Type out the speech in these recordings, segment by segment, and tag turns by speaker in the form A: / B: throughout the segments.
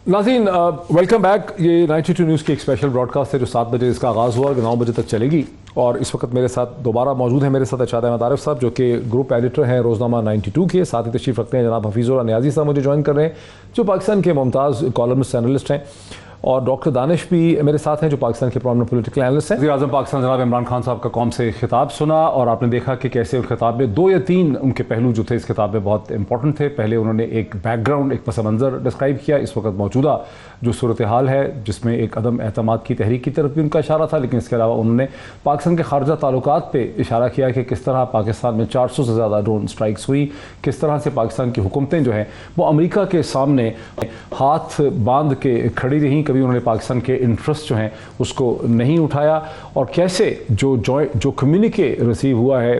A: नाज़रीन welcome back. ये 92 news की एक स्पेशल ब्रॉडकास्ट है जो 7 बजे इसका आगाज़ हुआ और 9 बजे तक चलेगी। और इस वक्त मेरे साथ दोबारा मौजूद है मेरे साथ इरशाद अहमद आरिफ साहब जो कि ग्रुप एडिटर हैं रोज़नामा 92 के। साथ ही तशरीफ़ रखते हैं जनाब हफीज़ुल्लाह नियाज़ी साहब मुझे ज्वाइन कर रहे हैं जो पाकिस्तान के मुमताज़ कॉलमिस्ट एनालिस्ट हैं। और डॉक्टर दानिश भी मेरे साथ हैं जो पाकिस्तान के प्रोमिनेंट पॉलिटिकल एनालिस्ट हैं। वज़ीर आज़म पाकिस्तान जनाब इमरान खान साहब का कौम से खिताब सुना और आपने देखा कि कैसे उस खिताब में 2 या 3 उनके पहलू जो थे इस खिताब में बहुत इंपॉर्टेंट थे। पहले उन्होंने एक बैकग्राउंड, एक पस मंज़र डिस्क्राइब किया, इस वक्त मौजूदा जो सूरत हाल है जिसमें एक अदम एतमाद की तहरीक की तरफ भी उनका इशारा था। लेकिन इसके अलावा उन्होंने पाकिस्तान के खारजा ताल्लुकात पे इशारा किया कि किस तरह पाकिस्तान में 400 से ज़्यादा ड्रोन स्ट्राइक्स हुई, किस तरह से पाकिस्तान की हुकूमतें जो हैं वो अमेरिका के सामने हाथ बांध के खड़ी रहीं, कभी उन्होंने पाकिस्तान के इंटरेस्ट जो हैं उसको नहीं उठाया। और कैसे जो कम्युनिके रिसीव हुआ है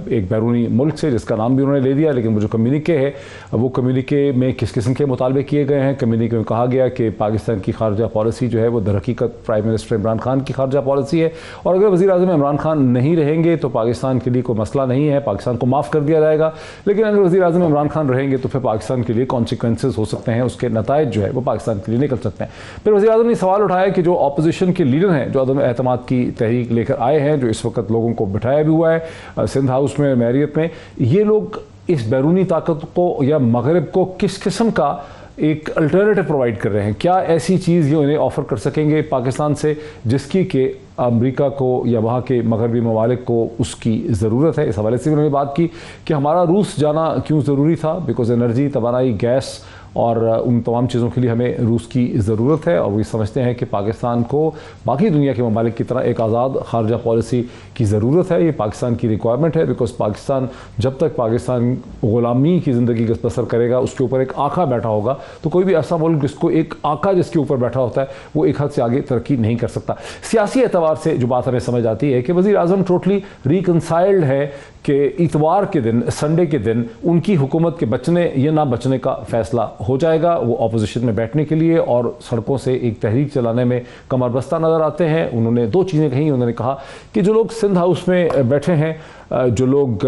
A: एक बैरूनी मुल्क से जिसका नाम भी उन्होंने ले दिया, लेकिन वो जो कम्युनिके है वो कम्युनिके में किस किस्म के मुतालबे किए गए हैं। कम्युनिके में कहा गया कि पाकिस्तान की खारजा पॉलिसी जो है वो दरहकीकत प्राइम मिनिस्टर इमरान खान की खारजा पॉलिसी है और अगर वज़ीर आज़म इमरान खान नहीं रहेंगे तो पाकिस्तान के लिए कोई मसला नहीं है, पाकिस्तान को माफ़ कर दिया जाएगा। लेकिन अगर वज़ीर आज़म इमरान खान रहेंगे तो फिर पाकिस्तान के लिए कॉन्सिक्वेंसेस हो सकते हैं, उसके नताइज जो है वो पाकिस्तान के लिए निकल सकते हैं। फिर वज़ीर आज़म ने सवाल उठाया कि जो अपोजिशन के लीडर हैं जो अदम एतमाद की तहरीक लेकर आए हैं, जो इस वक्त लोगों को बिठाया भी हुआ है सिंध हाउस में, मैरियत में, ये लोग इस बैरूनी ताकत को या मगरब को किस किस्म का एक अल्टरनेटिव प्रोवाइड कर रहे हैं? क्या ऐसी चीज़ ये उन्हें ऑफ़र कर सकेंगे पाकिस्तान से जिसकी कि अमेरिका को या वहाँ के मगरबी ममालिक को उसकी ज़रूरत है? इस हवाले से भी उन्होंने बात की कि हमारा रूस जाना क्यों ज़रूरी था, बिकॉज़ एनर्जी, तवानाई, गैस और उन तमाम चीज़ों के लिए हमें रूस की ज़रूरत है। और वो समझते हैं कि पाकिस्तान को बाकी दुनिया के ममालिक की तरह एक आज़ाद खारजा पॉलिसी की ज़रूरत है, ये पाकिस्तान की रिक्वायरमेंट है। बिकॉज़ पाकिस्तान जब तक पाकिस्तान ग़ुलामी की ज़िंदगी बसर करेगा, उसके ऊपर एक आका बैठा होगा, तो कोई भी ऐसा मुल्क जिसको एक आका जिसके ऊपर बैठा होता है वो एक हद से आगे तरक्की नहीं कर सकता। सियासी एतबार से जो बात हमें समझ आती है कि वज़ीर आज़म टोटली रिकनसाइल्ड है कि इतवार के दिन, संडे के दिन उनकी हुकूमत के बचने या ना बचने का फ़ैसला हो जाएगा। वो अपोजिशन में बैठने के लिए और सड़कों से एक तहरीक चलाने में कमर बस्ता नज़र आते हैं। उन्होंने 2 चीज़ें कही। उन्होंने कहा कि जो लोग सिंध हाउस में बैठे हैं, जो लोग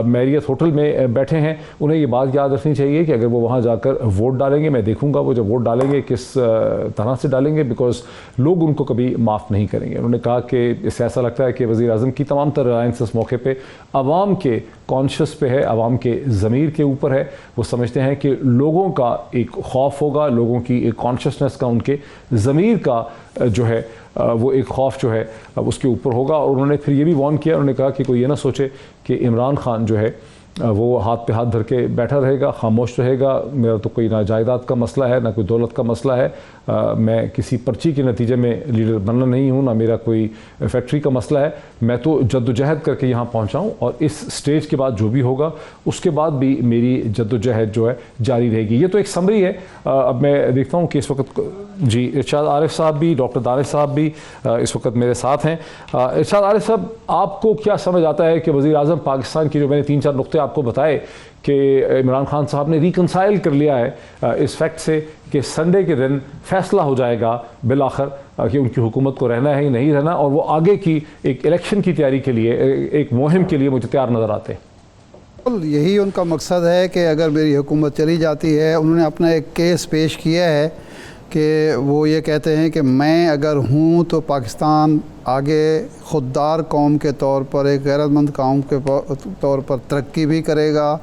A: मैरियत होटल में बैठे हैं, उन्हें ये बात याद रखनी चाहिए कि अगर वो वहाँ जाकर वोट डालेंगे, मैं देखूंगा वो जब वोट डालेंगे किस तरह से डालेंगे, बिकॉज लोग उनको कभी माफ़ नहीं करेंगे। उन्होंने कहा कि इससे ऐसा लगता है कि वज़ीर आज़म की तमाम तरह रिलायंस इस मौके पर आवाम के कॉन्शियस पे है, आवाम के ज़मीर के ऊपर है। वो समझते हैं कि लोगों का एक खौफ होगा, लोगों की एक कॉन्शियसनेस का, उनके ज़मीर का जो है वो एक खौफ जो है उसके ऊपर होगा। और उन्होंने फिर ये भी वार्न किया, उन्होंने कहा कि कोई ये ना सोचे कि इमरान खान जो है वो हाथ पे हाथ धर के बैठा रहेगा, खामोश रहेगा। मेरा तो कोई ना जायदाद का मसला है, ना कोई दौलत का मसला है, मैं किसी पर्ची के नतीजे में लीडर बनना नहीं हूँ, ना मेरा कोई फैक्ट्री का मसला है। मैं तो जद्दोजहद करके यहाँ पहुँचा हूँ और इस स्टेज के बाद जो भी होगा उसके बाद भी मेरी जद्दोजहद जो है जारी रहेगी। ये तो एक समरी है। अब मैं देखता हूँ कि इस वक्त जी इरशाद आरिफ साहब भी, डॉक्टर दानिश साहब भी इस वक्त मेरे साथ हैं। इरशाद आरिफ साहब, आपको क्या समझ आता है कि वज़ीर आज़म पाकिस्तान की, जो मैंने 3-4 नुक्ते आपको बताए कि इमरान खान साहब ने रिकनसाइल कर लिया है इस फैक्ट से कि संडे के दिन फ़ैसला हो जाएगा बिलाखिर कि उनकी हुकूमत को रहना है या नहीं रहना, और वो आगे की एक इलेक्शन की तैयारी के लिए, एक मुहिम के लिए मुझे तैयार नज़र आते हैं?
B: यही उनका मकसद है कि अगर मेरी हुकूमत चली जाती है, उन्होंने अपना एक केस पेश किया है कि वो ये कहते हैं कि मैं अगर हूँ तो पाकिस्तान आगे खुददार कौम के तौर पर, एक गैरतमंद कौम के तौर पर तरक्की भी करेगा,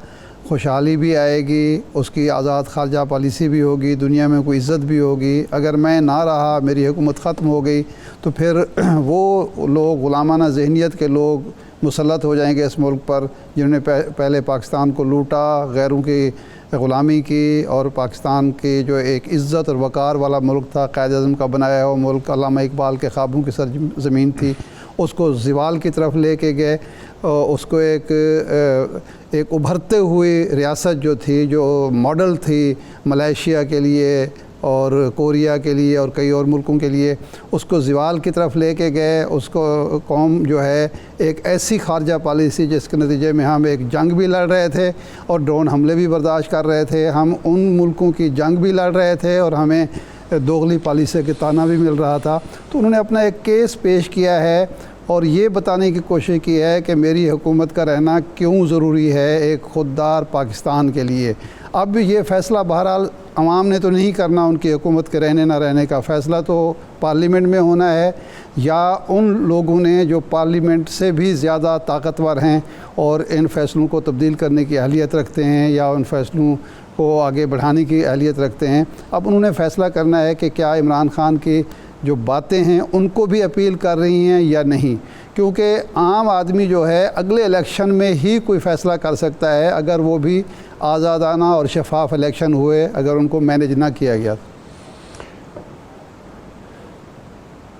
B: खुशहाली भी आएगी, उसकी आज़ाद खारजा पॉलिसी भी होगी, दुनिया में कोई इज़्ज़त भी होगी। अगर मैं ना रहा, मेरी हुकूमत ख़त्म हो गई, तो फिर वो लोग, ग़ुलामाना ज़हनियत के लोग मुसल्लत हो जाएंगे इस मुल्क पर जिन्होंने पहले पाकिस्तान को लूटा, गैरों की ग़ुलामी की, और पाकिस्तान की जो एक इज़्ज़त और वक़ार वाला मुल्क था, क़ायद-ए-आज़म का बनाया हुआ मुल्क, अल्लामा इकबाल के ख्वाबों की सरज़मीन थी, उसको ज़वाल की तरफ लेके गए। उसको एक उभरते हुए रियासत जो थी, जो मॉडल थी मलेशिया के लिए और कोरिया के लिए और कई और मुल्कों के लिए, उसको ज़वाल की तरफ लेके गए। उसको कौम जो है एक ऐसी खारजा पॉलिसी जिसके नतीजे में हम एक जंग भी लड़ रहे थे और ड्रोन हमले भी बर्दाश्त कर रहे थे, हम उन मुल्कों की जंग भी लड़ रहे थे और हमें दोगली पॉलिसी के ताना भी मिल रहा था। तो उन्होंने अपना एक केस पेश किया है और ये बताने की कोशिश की है कि मेरी हुकूमत का रहना क्यों ज़रूरी है एक ख़ुददार पाकिस्तान के लिए। अब ये फ़ैसला बहरहाल अवाम ने तो नहीं करना, उनकी हुकूमत के रहने ना रहने का फ़ैसला तो पार्लियामेंट में होना है, या उन लोगों ने जो पार्लियामेंट से भी ज़्यादा ताकतवर हैं और इन फ़ैसलों को तब्दील करने की अहलियत रखते हैं या उन फ़ैसलों को आगे बढ़ाने की अहलियत रखते हैं। अब उन्होंने फ़ैसला करना है कि क्या इमरान ख़ान की जो बातें हैं उनको भी अपील कर रही हैं या नहीं, क्योंकि आम आदमी जो है अगले इलेक्शन में ही कोई फ़ैसला कर सकता है अगर वो भी आज़ादाना और शफाफ इलेक्शन हुए, अगर उनको मैनेज ना किया गया।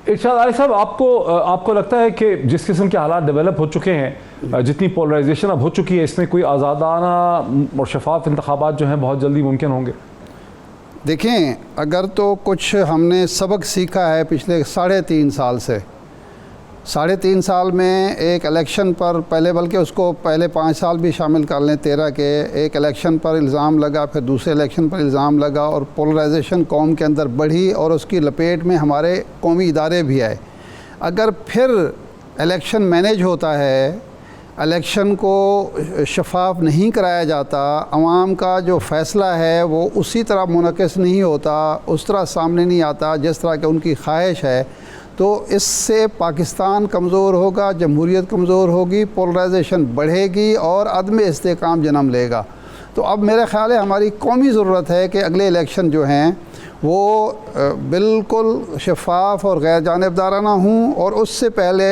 A: इरशाद आरिफ साहब, आपको लगता है कि जिस किस्म के हालात डेवलप हो चुके हैं, जितनी पोलराइजेशन अब हो चुकी है, इसमें कोई आज़ादाना और शफाफ इंतखाबात जो हैं बहुत जल्दी मुमकिन होंगे?
B: देखें, अगर तो कुछ हमने सबक सीखा है पिछले 3.5 साल से, 3.5 साल में एक इलेक्शन पर पहले, बल्कि उसको पहले 5 साल भी शामिल कर लें 13 के, एक इलेक्शन पर इल्ज़ाम लगा, फिर दूसरे इलेक्शन पर इल्ज़ाम लगा और पोलराइजेशन कौम के अंदर बढ़ी और उसकी लपेट में हमारे कौमी इदारे भी आए। अगर फिर इलेक्शन मैनेज होता है, इलेक्शन को शफाफ नहीं कराया जाता, अवाम का जो फ़ैसला है वो उसी तरह मुनक़िस नहीं होता, उस तरह सामने नहीं आता जिस तरह की उनकी ख्वाहिश है, तो इससे पाकिस्तान कमज़ोर होगा, जमहूरियत कमज़ोर होगी, पोलराइजेशन बढ़ेगी और अदम इस्तेकाम जन्म लेगा। तो अब मेरा ख़्याल है हमारी कौमी ज़रूरत है कि अगले इलेक्शन जो हैं वो बिल्कुल शफाफ और गैर जानिबदाराना हों और उससे पहले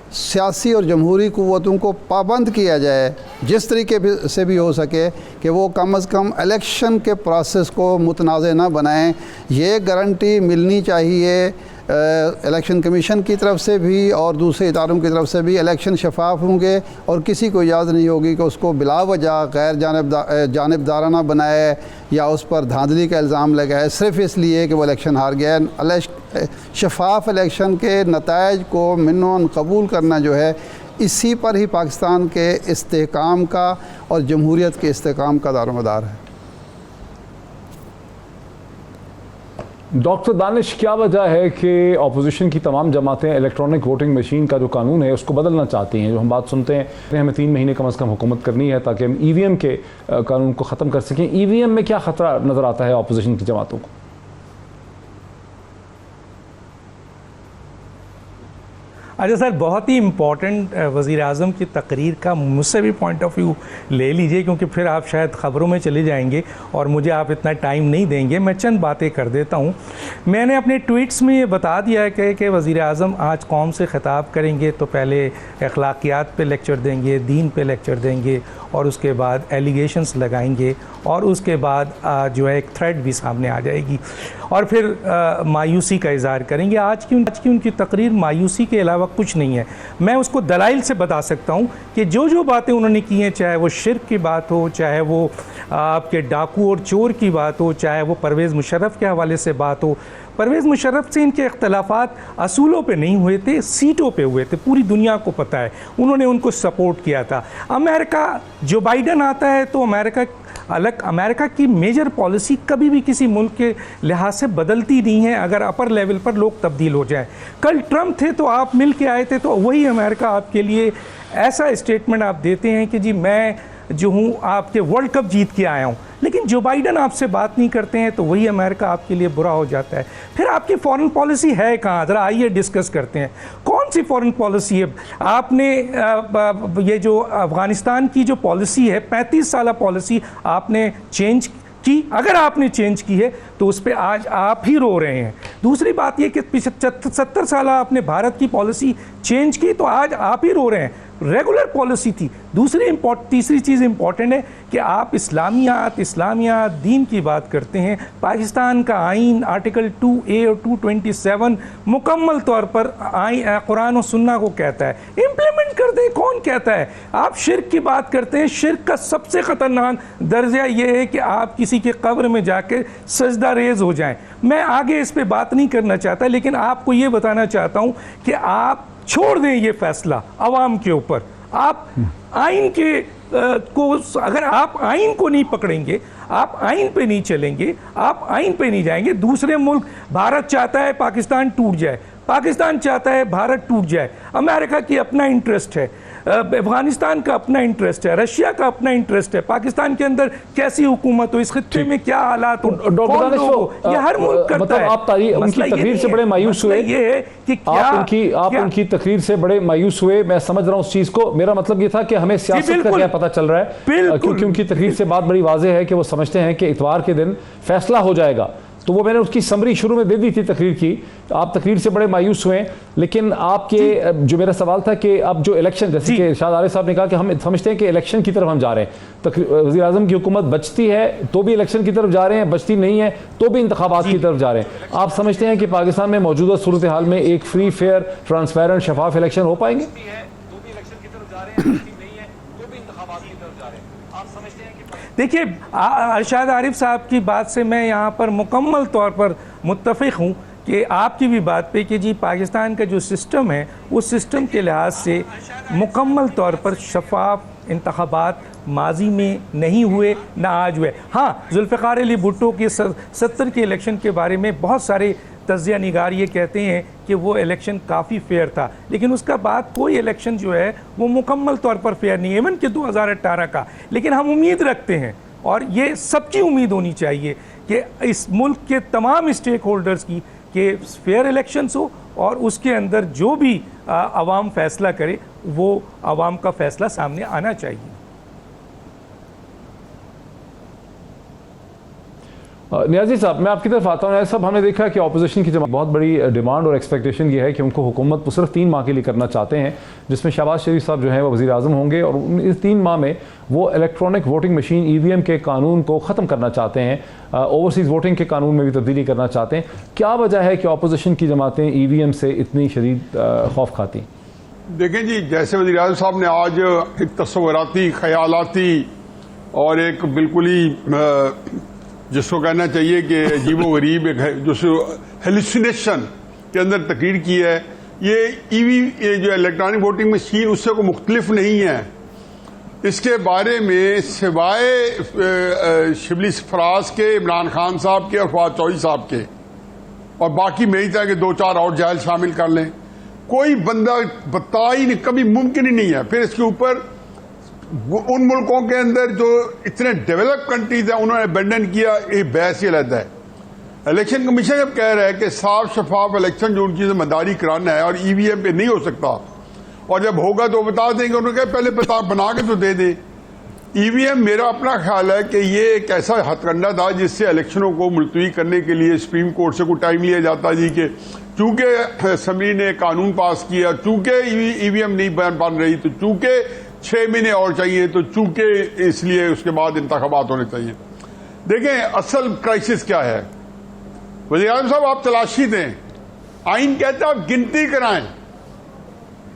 B: सियासी और जमहूरी क़ुव्वतों को पाबंद किया जाए जिस तरीके से भी हो सके कि वो कम अज़ कम इलेक्शन के प्रोसेस को मुतनाज़ ना बनाएं। ये गारंटी मिलनी चाहिए इलेक्शन कमीशन की तरफ से भी और दूसरे इदारों की तरफ से भी। इलेक्शन शफाफ होंगे और किसी को इजाज़त नहीं होगी कि उसको बिला वजह गैर जानिबदाराना बनाए या उस पर धांधली का इल्ज़ाम लगाए सिर्फ़ इसलिए कि वो इलेक्शन हार गया। शफाफ इलेक्शन के नताइज को मिन्नोन कबूल करना जो है, इसी पर ही पाकिस्तान के इस्तेहकाम का और जमहूरियत के इस्तेहकाम का दारोमदार है।
A: डॉक्टर दानिश, क्या वजह है कि अपोजिशन की तमाम जमातें इलेक्ट्रॉनिक वोटिंग मशीन का जो कानून है उसको बदलना चाहती हैं? जो हम बात सुनते हैं हमें 3 महीने कम से कम हुकूमत करनी है ताकि हम ईवीएम के कानून को ख़त्म कर सकें। ईवीएम में क्या ख़तरा नज़र आता है अपोजिशन की जमातों को?
C: अच्छा सर, बहुत ही इम्पॉर्टेंट वज़ीर आज़म की तकरीर का मुझसे भी पॉइंट ऑफ व्यू ले लीजिए, क्योंकि फिर आप शायद ख़बरों में चले जाएंगे और मुझे आप इतना टाइम नहीं देंगे। मैं चंद बातें कर देता हूँ। मैंने अपने ट्वीट्स में ये बता दिया है कि वज़ीर आज़म आज कौम से ख़िताब करेंगे तो पहले अखलाकियात पे लेक्चर देंगे, दीन पे लेक्चर देंगे और उसके बाद एलिगेशंस लगाएंगे और उसके बाद जो है एक थ्रेड भी सामने आ जाएगी और फिर मायूसी का इज़हार करेंगे। आज की उनकी तकरीर मायूसी के अलावा कुछ नहीं है। मैं उसको दलाइल से बता सकता हूँ कि जो बातें उन्होंने की हैं, चाहे वो शिर्क की बात हो, चाहे वो आपके डाकू और चोर की बात हो, चाहे वो परवेज़ मुशर्रफ के हवाले से बात हो। परवेज़ मुशर्रफ से इनके इख्तलाफात असूलों पे नहीं हुए थे, सीटों पे हुए थे। पूरी दुनिया को पता है, उन्होंने उनको सपोर्ट किया था। अमेरिका, जो बाइडन आता है तो अमेरिका की मेजर पॉलिसी कभी भी किसी मुल्क के लिहाज से बदलती नहीं है अगर अपर लेवल पर लोग तब्दील हो जाएं। कल ट्रम्प थे तो आप मिल के आए थे, तो वही अमेरिका आपके लिए ऐसा स्टेटमेंट आप देते हैं कि जी मैं जो हूँ आपके वर्ल्ड कप जीत के आया हूँ, लेकिन जो बाइडन आपसे बात नहीं करते हैं तो वही अमेरिका आपके लिए बुरा हो जाता है। फिर आपकी फॉरेन पॉलिसी है कहाँ? ज़रा आइए डिस्कस करते हैं। कौन सी फॉरेन पॉलिसी है आपने? ये जो अफ़गानिस्तान की जो पॉलिसी है, 35 साल पॉलिसी आपने चेंज की। अगर आपने चेंज की है तो उस पर आज आप ही रो रहे हैं। दूसरी बात यह कि 70 साल आपने भारत की पॉलिसी चेंज की तो आज आप ही रो रहे हैं। रेगुलर पॉलिसी थी। तीसरी चीज़ इंपॉर्टेंट है कि आप इस्लामियात दीन की बात करते हैं। पाकिस्तान का आइन आर्टिकल 2A और 227 मुकम्मल तौर पर कुरान और सुन्ना को कहता है, इम्प्लीमेंट कर दें। कौन कहता है? आप शिर्क की बात करते हैं। शिर्क का सबसे ख़तरनाक दर्जा ये है कि आप किसी के कब्र में जाकर सजदा रेज हो जाएं। मैं आगे इस पर बात नहीं करना चाहता, लेकिन आपको ये बताना चाहता हूँ कि आप छोड़ दें ये फैसला अवाम के ऊपर। आप आइन के अगर आप आइन को नहीं पकड़ेंगे, आप आइन पे नहीं चलेंगे, आप आइन पे नहीं जाएंगे। दूसरे मुल्क, भारत चाहता है पाकिस्तान टूट जाए, पाकिस्तान चाहता है भारत टूट जाए, अमेरिका की अपना इंटरेस्ट है, अफगानिस्तान का अपना इंटरेस्ट है, रशिया का अपना इंटरेस्ट है, पाकिस्तान के अंदर कैसी हुकूमत हो, इस खित्ते में क्या हालात हो,
A: डॉक्टर दानिश,
C: ये हर मुल्क करता
A: मतलब
C: है।
A: आप उनकी तकरीर से बड़े मायूस हुए,
C: ये है कि
A: आप उनकी तकरीर से बड़े मायूस हुए। मैं समझ रहा हूं उस चीज को, मेरा मतलब ये था कि हमें सियासत का क्या पता चल रहा है, क्योंकि उनकी तकरीर से बात बड़ी वाज़ेह है कि वो समझते हैं कि इतवार के दिन फैसला हो जाएगा। तो वो मैंने उसकी समरी शुरू में दे दी थी तकरीर की। आप तकरीर से बड़े मायूस हुए, लेकिन आपके जो मेरा सवाल था कि अब जो इलेक्शन, जैसे कि इरशाद आरिफ साहब ने कहा कि हम समझते हैं कि इलेक्शन की तरफ हम जा रहे हैं, वज़ीर आज़म की हुकूमत बचती है तो भी इलेक्शन की तरफ जा रहे हैं, बचती नहीं है तो भी इंतखाबात की तरफ जा रहे हैं। आप समझते हैं कि पाकिस्तान में मौजूदा सूरत हाल में एक फ्री, फेयर, ट्रांसपेरेंट, शफाफ इलेक्शन हो पाएंगे?
C: देखिए, इरशाद आरिफ साहब की बात से मैं यहाँ पर मुकम्मल तौर पर मुत्तफ़िक़ हूँ कि आपकी भी बात पे कि जी पाकिस्तान का जो सिस्टम है उस सिस्टम के लिहाज से मुकम्मल तौर पर शफाफ इंतखाबात माजी में नहीं हुए, ना आज हुए। हाँ, जुल्फ़िकार अली भुट्टो के 70 के इलेक्शन के बारे में बहुत सारे तज्ज़िया निगार ये कहते हैं कि वो इलेक्शन काफ़ी फेयर था, लेकिन उसका बाद कोई इलेक्शन जो है वो मुकम्मल तौर पर फेयर नहीं है, इवन कि 2018 का। लेकिन हम उम्मीद रखते हैं, और ये सबकी उम्मीद होनी चाहिए कि इस मुल्क के तमाम स्टेक होल्डर्स की कि फेयर इलेक्शंस हो और उसके अंदर जो भी आवाम फैसला करे वो आवाम का फैसला सामने आना चाहिए।
A: नियाजी साहब, मैं आपकी तरफ आता हूँ। साहब, हमने देखा कि अपोजिशन की बहुत बड़ी डिमांड और एक्सपेक्टेशन ये है कि उनको हुकूमत वो सिर्फ 3 माह के लिए करना चाहते हैं, जिसमें शहबाज शरीफ साहब जो हैं वो वज़ीर आज़म होंगे, और इस 3 माह में वो इलेक्ट्रॉनिक वोटिंग मशीन EVM के कानून को ख़त्म करना चाहते हैं, ओवरसीज़ वोटिंग के कानून में भी तब्दीली करना चाहते हैं। क्या वजह है कि अपोजिशन की जमातें EVM से इतनी शदीद खौफ खाती?
D: देखें जी, जैसे वज़ीर आज़म साहब ने आज एक तस्वुराती, ख्यालाती और एक बिल्कुल ही जिसको कहना चाहिए कि अजीबो गरीब एक जो हेलुसिनेशन के अंदर तकरीर की है, ये जो इलेक्ट्रॉनिक वोटिंग मशीन उससे कोई मुख्तलिफ नहीं है। इसके बारे में सिवाय शिबली फराज के, इमरान खान साहब के और फवाद चौधरी साहब के, और बाकी मेरी तरह के 2-4 और जाहिल शामिल कर लें, कोई बंदा बता ही नहीं, कभी मुमकिन ही नहीं है। फिर इसके ऊपर उन मुल्कों के अंदर जो इतने डेवलप कंट्रीज हैं उन्होंने अबेंडन किया, ये बहस ही अलग है। इलेक्शन कमीशन जब कह रहा है कि साफ शफाफ इलेक्शन जो उनकी जिम्मेदारी कराना है और EVM पे नहीं हो सकता, और जब होगा तो बता देंगे, उन्होंने कहा पहले बना के तो दे दे। EVM मेरा अपना ख्याल है कि ये एक ऐसा हथकंडा था जिससे इलेक्शनों को मुलतवी करने के लिए सुप्रीम कोर्ट से कोई टाइम लिया जाता जी, कि चूंकि असम्बली ने कानून पास किया, चूंकि EVM नहीं बन रही, तो चूंकि 6 महीने और चाहिए, तो चूंकि इसलिए उसके बाद इंतखाबात होने चाहिए। देखें असल क्राइसिस क्या है, वज़ीर आज़म साहब आप तलाशी दें, आइन कहता है आप गिनती कराएं,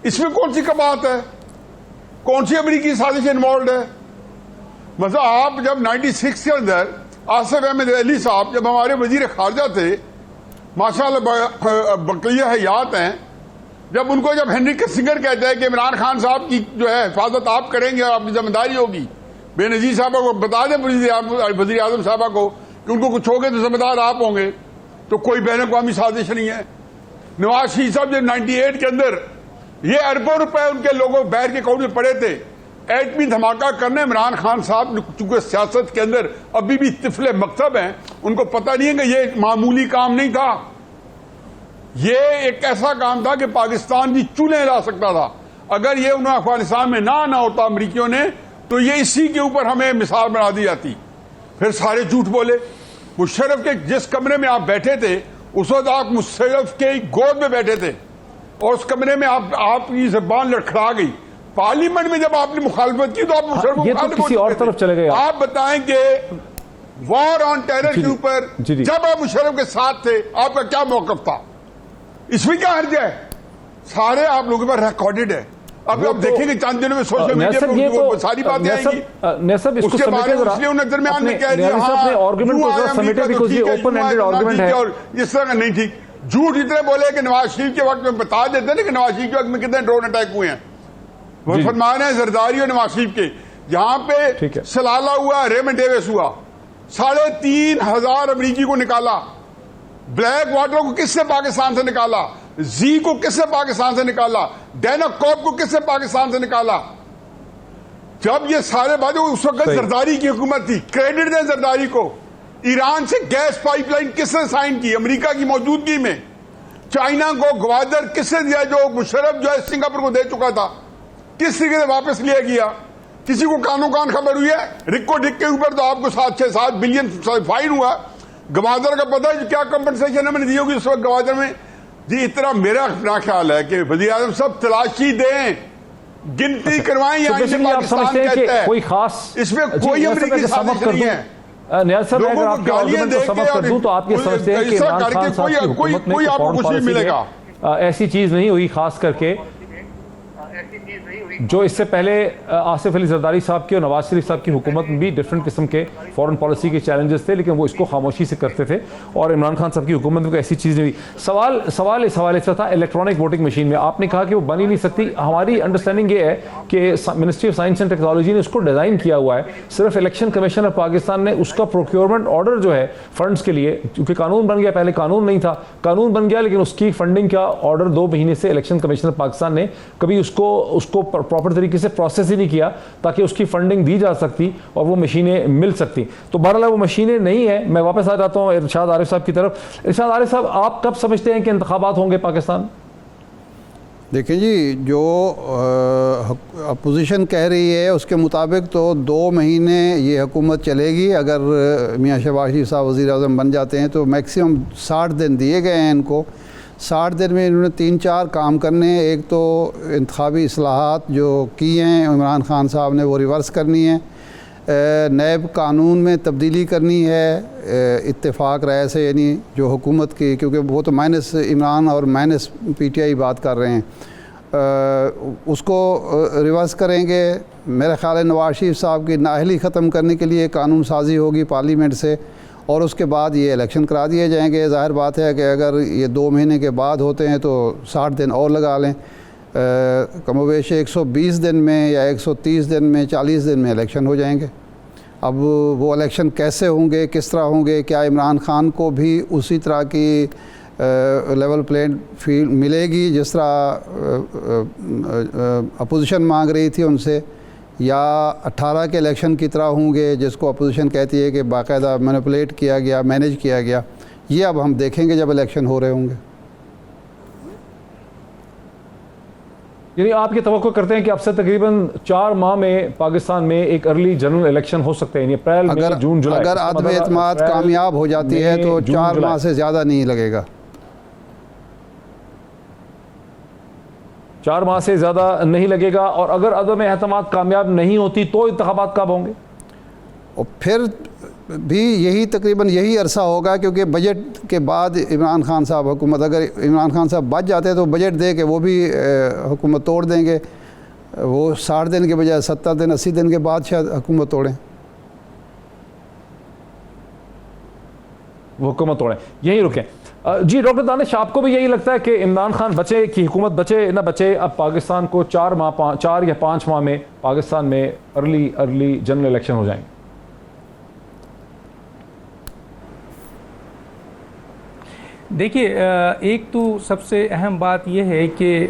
D: इसमें कौन सी कबात है, कौन सी अमरीकी साजिश इन्वॉल्व है? मतलब आप जब 96 के अंदर आसिफ अहमद अली साहब जब हमारे वजीर खारजा थे, माशाअल्लाह बकिया हयात हैं, जब उनको जब हेनरी किसिंगर कहता है कि इमरान खान साहब की जो है हिफाजत आप करेंगे और आपकी जिम्मेदारी होगी, बेनजीर साहबा को बता दें, वज़ीर आज़म साहबा को कि उनको कुछ हो गए तो जिम्मेदार आप होंगे, तो कोई बैन अवी साजिश नहीं है। नवाज शरीफ साहब जब 98 के अंदर ये अरबों रुपए उनके लोगों बैर के अकाउंट में पड़े थे, एटमी धमाका करने इमरान खान साहब चूंकि सियासत के अंदर अभी भी तिफले मकतब हैं, उनको पता नहीं है कि ये मामूली काम नहीं था, ये एक ऐसा काम था कि पाकिस्तान की चूल्हे हिला सकता था। अगर ये उन्होंने अफगानिस्तान में ना होता अमरीकियों ने, तो ये इसी के ऊपर हमें मिसाल बना दी जाती। फिर सारे झूठ बोले। मुशर्रफ के जिस कमरे में आप बैठे थे उस वक्त आप मुशर्रफ के गोद में बैठे थे, और उस कमरे में आपकी जबान लड़खड़ा गई। पार्लियामेंट में जब आपने मुखालफत की तो आप मुशर्रफ को
A: किसी और तरफ चले गए।
D: आप बताएं कि वॉर ऑन टेरर के ऊपर जब आप मुशर्रफ के साथ थे आपका क्या मौकफ था? इसमें क्या हर्ज है? सारे आप लोगों के पास रिकॉर्डेड है। अब आप देखेंगे चंद दिनों में सोशल मीडिया पर वो सारी बातें आएंगी। उसके बारे में इसलिए उन्होंने दरमियान में कह दिया और इस तरह का नहीं ठीक। झूठ इतने बोले कि नवाज शरीफ के वक्त में बता देते ना कि नवाज शरीफ के वक्त में कितने ड्रोन अटैक हुए हैं। वो फरमान है जरदारी और नवाज शरीफ के, यहाँ पे सलाला हुआ, रेमंड डेविस हुआ, 3,500 अमरीकी को निकाला। ब्लैक वाटर को किससे पाकिस्तान से निकाला? जी को किसने पाकिस्तान से निकाला, डैना कॉब को किसने पाकिस्तान से निकाला? जब ये सारे बातें, उस वक्त जरदारी की हुकूमत थी, क्रेडिट दें जरदारी को। ईरान से गैस पाइपलाइन किसने साइन की? अमेरिका की मौजूदगी में। चाइना को ग्वादर किसने दिया, जो मुशर्रफ जो है सिंगापुर को दे चुका था, किस तरीके से वापस लिया गया? किसी को कानों कान खबर हुई है? रिक्को डिक के ऊपर तो आपको 7-6-7 बिलियन फाइन हुआ। ग्वादर का पता है क्या कंपनसेशन हमने दी होगी उस वक्त ग्वादर में? जी इतना मेरा अपना ख्याल है कि वज़ीर आज़म सब तलाशी दें, गिनती करवाएं। यहाँ से पाकिस्तान कहता है
A: कोई खास
D: इसमें कोई अमरीकी साजिश नहीं है।
A: न्याज साहब, अगर आपके आर्गुमेंट को समझ कर दूं तो आप ये समझते हैं कि इमरान खान साहब की हुकूमत में फॉरेन पॉलिसी में ऐसी चीज नहीं हुई, खास करके जो इससे पहले आसिफ अली जरदारी साहब की और नवाज शरीफ साहब की हुकूमत में भी डिफरेंट किस्म के फॉरेन पॉलिसी के चैलेंजेस थे, लेकिन वो इसको खामोशी से करते थे, और इमरान खान साहब की हुकूमत में कोई ऐसी चीज़ नहीं हुई। सवाल इस हवाले से था इलेक्ट्रॉनिक वोटिंग मशीन में, आपने कहा कि वो बन ही नहीं सकती। हमारी अंडरस्टैंडिंग ये है कि ministry of science and technology ने उसको डिज़ाइन किया हुआ है, सिर्फ इलेक्शन कमीशन ऑफ पाकिस्तान ने उसका प्रोक्योरमेंट ऑर्डर जो है फंड्स के लिए, क्योंकि कानून बन गया, पहले कानून नहीं था, कानून बन गया, लेकिन उसकी फंडिंग का ऑर्डर 2 महीने से इलेक्शन कमीशन ऑफ पाकिस्तान ने कभी उसको प्रॉपर तरीके से प्रोसेस ही नहीं किया ताकि उसकी फंडिंग दी जा सकती और वो मशीनें मिल सकती। तो बहरहाल वो मशीनें नहीं है। मैं वापस आ जाता हूँ इरशाद आरिफ साहब की तरफ। इरशाद आरिफ साहब, आप कब समझते हैं कि इंतखाबात होंगे पाकिस्तान?
B: देखिए जी, जो अपोजिशन कह रही है उसके मुताबिक तो 2 महीने ये हुकूमत चलेगी। अगर मियाँ शहबाज शरीफ साहब वज़ीर आज़म बन जाते हैं तो मैक्सिमम 60 दिन दिए गए हैं इनको। 60 दिन में इन्होंने 3-4 काम करने हैं। एक तो इंतखाबी इस्लाहात जो की हैं इमरान खान साहब ने वो रिवर्स करनी है, नैब कानून में तब्दीली करनी है इत्तेफाक राय से, यानी जो हुकूमत की, क्योंकि वो तो माइनस इमरान और माइनस PTI बात कर रहे हैं, उसको रिवर्स करेंगे। मेरा ख्याल है नवाज शरीफ साहब की नाअहली ख़त्म करने के लिए कानून साजी होगी पार्लियामेंट से, और उसके बाद ये इलेक्शन करा दिए जाएंगे। ज़ाहिर बात है कि अगर ये 2 महीने के बाद होते हैं तो 60 दिन और लगा लें, कमोवेश 120 दिन में या 130 दिन में, 40 दिन में इलेक्शन हो जाएंगे। अब वो इलेक्शन कैसे होंगे, किस तरह होंगे, क्या इमरान खान को भी उसी तरह की लेवल प्लेइंग फील्ड मिलेगी जिस तरह अपोजिशन मांग रही थी उनसे, या 18 के इलेक्शन की तरह होंगे जिसको अपोजिशन कहती है कि बाकायदा मैनिपुलेट किया गया, मैनेज किया गया? ये अब हम देखेंगे जब इलेक्शन हो रहे होंगे।
A: यानी आप ये तवक्को करते हैं कि अब से तकरीबन 4 माह में पाकिस्तान में एक अर्ली जनरल इलेक्शन हो सकते हैं, अप्रैल में, जून जुलाई?
B: अगर आदम एतमाद कामयाब हो जाती है तो 4 माह से ज़्यादा नहीं लगेगा।
A: 4 माह से ज़्यादा नहीं लगेगा। और अगर अदम एतमाद कामयाब नहीं होती तो इंतखाबात कब होंगे?
B: और फिर भी यही तकरीबन यही अरसा होगा, क्योंकि बजट के बाद इमरान खान साहब हुकूमत, अगर इमरान खान साहब बच जाते तो बजट दे के वो भी हुकूमत तोड़ देंगे। वो 60 दिन के बजाय 70 दिन 80 दिन के बाद शायद हुकूमत तोड़ें, वो
A: हुकूमत तोड़ें, यही रुकें। जी डॉक्टर दानिश, आपको भी यही लगता है कि इमरान खान बचे कि हुकूमत बचे ना बचे, अब पाकिस्तान को 4 या 5 माह में पाकिस्तान में अर्ली जनरल इलेक्शन हो जाएंगे?
C: देखिए, एक तो सबसे अहम बात यह है कि